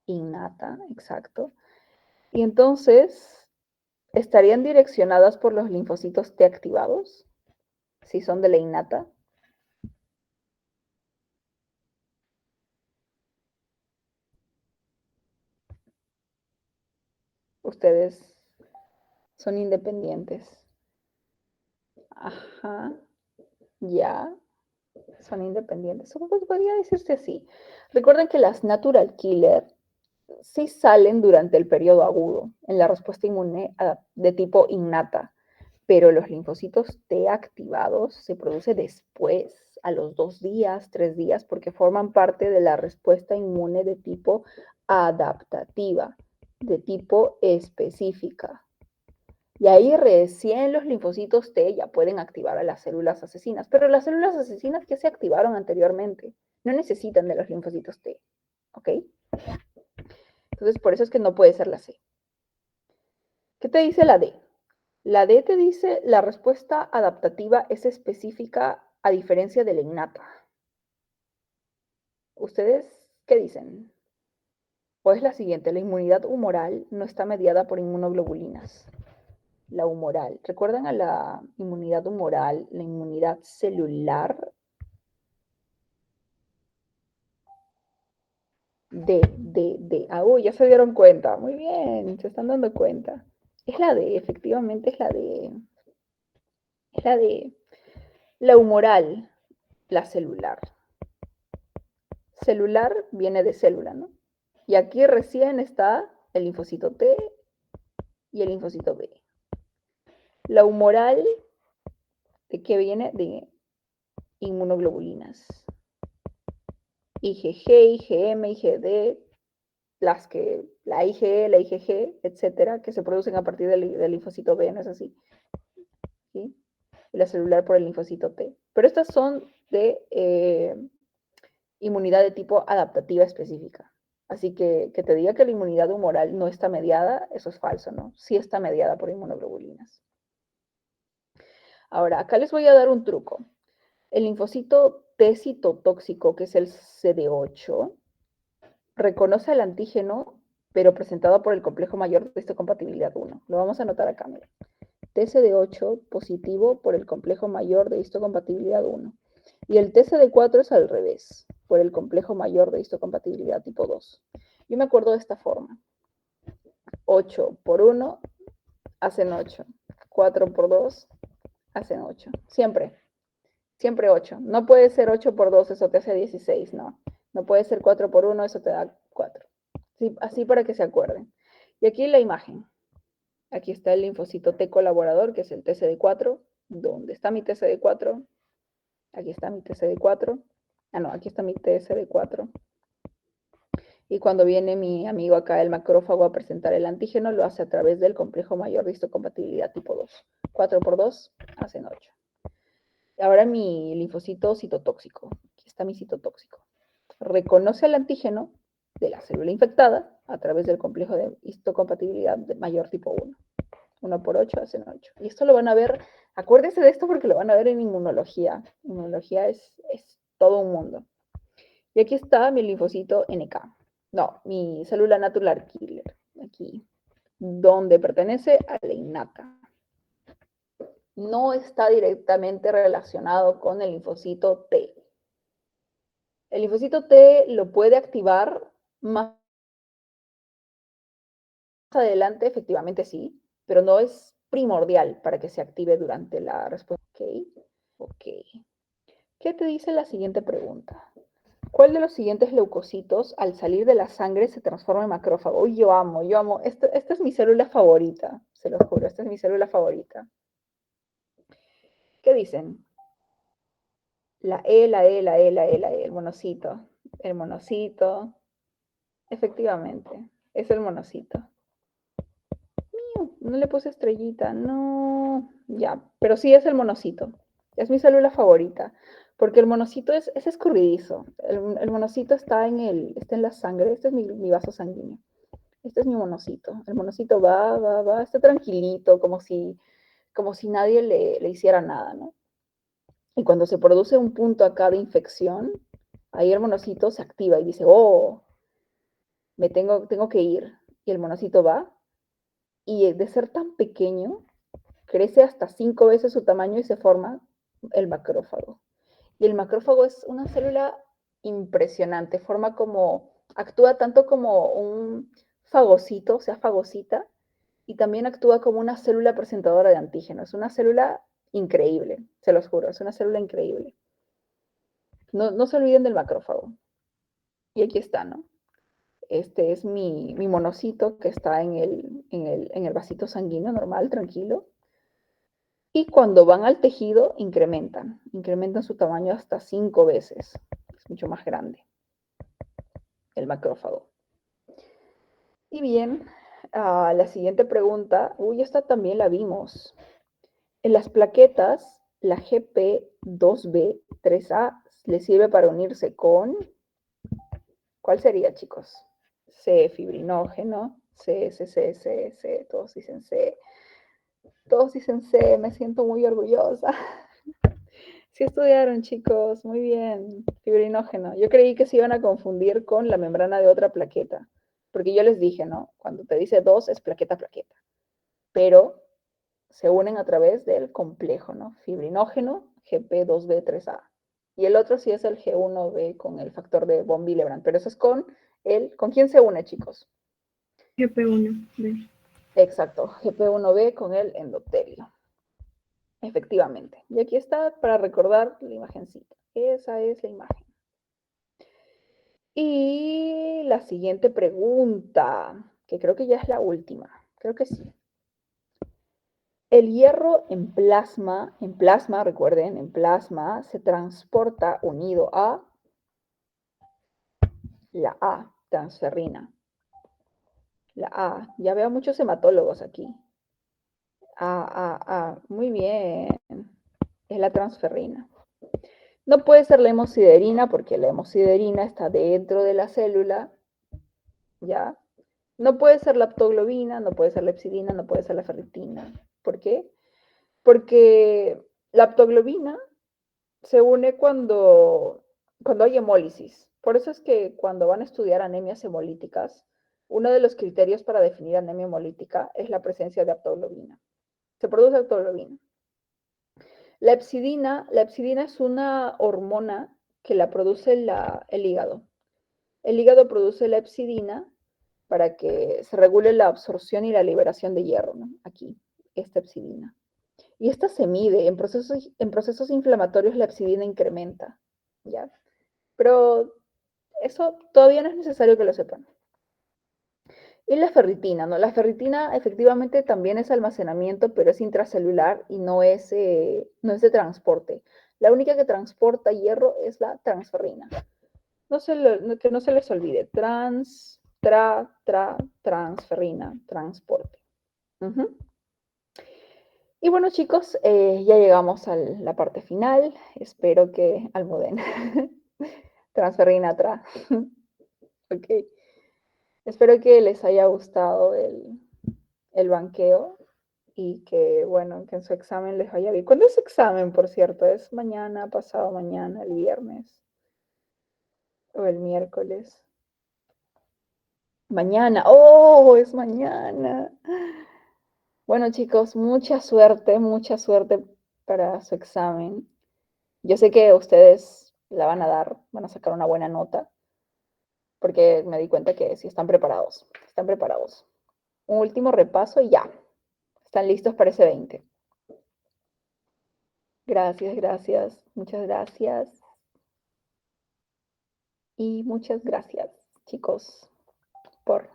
Innata, exacto. Y entonces, ¿estarían direccionadas por los linfocitos T activados? Si son de la innata. Ustedes son independientes. Ajá, ya, son independientes. Podría decirse así. Recuerden que las natural killer sí salen durante el periodo agudo, en la respuesta inmune de tipo innata, pero los linfocitos T activados se producen después, a los 2 días, 3 días, porque forman parte de la respuesta inmune de tipo adaptativa, de tipo específica. Y ahí recién los linfocitos T ya pueden activar a las células asesinas, pero las células asesinas ya se activaron anteriormente, no necesitan de los linfocitos T, ¿ok? Entonces, por eso es que no puede ser la C. ¿Qué te dice la D? La D te dice la respuesta adaptativa es específica a diferencia de la innata. ¿Ustedes qué dicen? O es la siguiente, la inmunidad humoral no está mediada por inmunoglobulinas. la humoral. ¿Recuerdan a la inmunidad humoral, la inmunidad celular? D. Ah, uy, ya se dieron cuenta. Muy bien, se están dando cuenta. Es la D, efectivamente es la D. Es la D. La humoral, la celular. Celular viene de célula, ¿no? Y aquí recién está el linfocito T y el linfocito B. La humoral, ¿de qué viene? De inmunoglobulinas. IgG, IgM, IgD, la IgE, la IgG, etcétera, que se producen a partir del linfocito B, ¿no es así? ¿Sí? Y la celular por el linfocito T. Pero estas son de inmunidad de tipo adaptativa específica. Así que te diga que la inmunidad humoral no está mediada, eso es falso, ¿no? Sí está mediada por inmunoglobulinas. Ahora, acá les voy a dar un truco. El linfocito T citotóxico, que es el CD8, reconoce el antígeno, pero presentado por el complejo mayor de histocompatibilidad 1. Lo vamos a anotar acá, miren. TCD8 positivo por el complejo mayor de histocompatibilidad 1. Y el TCD4 es al revés, por el complejo mayor de histocompatibilidad tipo 2. Yo me acuerdo de esta forma. 8 por 1 hacen 8. 4 por 2 hacen 8. Siempre. Siempre 8. No puede ser 8 por 2, eso te hace 16, no. No puede ser 4 por 1, eso te da 4. Sí, así para que se acuerden. Y aquí la imagen. Aquí está el linfocito T colaborador, que es el TCD4. ¿Dónde está mi TCD4? Aquí está mi TCD4. Ah, no, aquí está mi TCD4. Y cuando viene mi amigo acá, el macrófago, a presentar el antígeno, lo hace a través del complejo mayor de histocompatibilidad tipo 2. 4 por 2 hacen 8. Ahora mi linfocito citotóxico. Aquí está mi citotóxico. Reconoce el antígeno de la célula infectada a través del complejo de histocompatibilidad de mayor tipo 1. 1 por 8 hacen 8. Y esto lo van a ver, acuérdense de esto porque lo van a ver en inmunología. Inmunología es todo un mundo. Y aquí está mi linfocito NK. No, mi célula natural killer. Aquí, donde pertenece a la innata. No está directamente relacionado con el linfocito T. El linfocito T lo puede activar más adelante, efectivamente sí, pero no es primordial para que se active durante la respuesta. Ok. ¿Qué te dice la siguiente pregunta? ¿Cuál de los siguientes leucocitos al salir de la sangre se transforma en macrófago? Uy, yo amo. Esta es mi célula favorita, se lo juro, esta es mi célula favorita. ¿Qué dicen? La E, la E, la E, la E, la E, el monocito. El monocito. Efectivamente, es el monocito. No le puse estrellita, no. Ya, pero sí es el monocito. Es mi célula favorita. Porque el monocito es escurridizo. El monocito está en la sangre. Este es mi vaso sanguíneo. Este es mi monocito. El monocito va, está tranquilito, como si nadie le hiciera nada, ¿no? Y cuando se produce un punto acá de infección, ahí el monocito se activa y dice, oh, tengo que ir. Y el monocito va, y de ser tan pequeño, crece hasta 5 veces su tamaño y se forma el macrófago. Y el macrófago es una célula impresionante, actúa tanto como un fagocito, o sea, fagocita, y también actúa como una célula presentadora de antígenos. Es una célula increíble, se los juro, es una célula increíble. No se olviden del macrófago. Y aquí está, ¿no? Este es mi monocito que está en el vasito sanguíneo normal, tranquilo. Y cuando van al tejido, incrementan su tamaño hasta 5 veces. Es mucho más grande el macrófago. Y bien, la siguiente pregunta, esta también la vimos. En las plaquetas, la GP2B3A le sirve para unirse con, ¿cuál sería, chicos? C, fibrinógeno, C, todos dicen C. Todos dicen C, me siento muy orgullosa. Sí estudiaron, chicos, muy bien. Fibrinógeno. Yo creí que se iban a confundir con la membrana de otra plaqueta, porque yo les dije, ¿no? Cuando te dice 2 es plaqueta. Pero se unen a través del complejo, ¿no? Fibrinógeno, GP2B3A. Y el otro sí es el G1B con el factor de von Willebrand, pero eso es ¿con quién se une, chicos? GP1B. Exacto, GP1B con el endotelio. Efectivamente. Y aquí está para recordar la imagencita. Esa es la imagen. Y la siguiente pregunta, que creo que ya es la última. Creo que sí. El hierro en plasma, recuerden, en plasma se transporta unido a la A, transferrina. La A, ya veo muchos hematólogos aquí. Muy bien. Es la transferrina. No puede ser la hemosiderina porque la hemosiderina está dentro de la célula, ¿ya? No puede ser la aptoglobina, no puede ser la epsidina, no puede ser la ferritina. ¿Por qué? Porque la aptoglobina se une cuando hay hemólisis. Por eso es que cuando van a estudiar anemias hemolíticas, uno de los criterios para definir anemia hemolítica es la presencia de aptoglobina. Se produce aptoglobina. La epsidina es una hormona que la produce el hígado. El hígado produce la epsidina para que se regule la absorción y la liberación de hierro, ¿no? Aquí, esta epsidina. Y esta se mide, en procesos inflamatorios la epsidina incrementa, ¿ya? Pero eso todavía no es necesario que lo sepan. Y la ferritina, ¿no? La ferritina efectivamente también es almacenamiento, pero es intracelular y no es de transporte. La única que transporta hierro es la transferrina. Que no se les olvide. Transferrina, transporte. Y bueno, chicos, ya llegamos a la parte final. Espero que almuden. Transferrina, Ok. Espero que les haya gustado el banqueo y que, bueno, que en su examen les vaya bien. ¿Cuándo es su examen, por cierto? ¿Es mañana, pasado mañana, el viernes o el miércoles? Mañana. ¡Oh, es mañana! Bueno, chicos, mucha suerte para su examen. Yo sé que ustedes la van a dar, van a sacar una buena nota, porque me di cuenta que sí están preparados. Un último repaso y ya. Están listos para ese 20. Gracias, muchas gracias. Y muchas gracias, chicos, por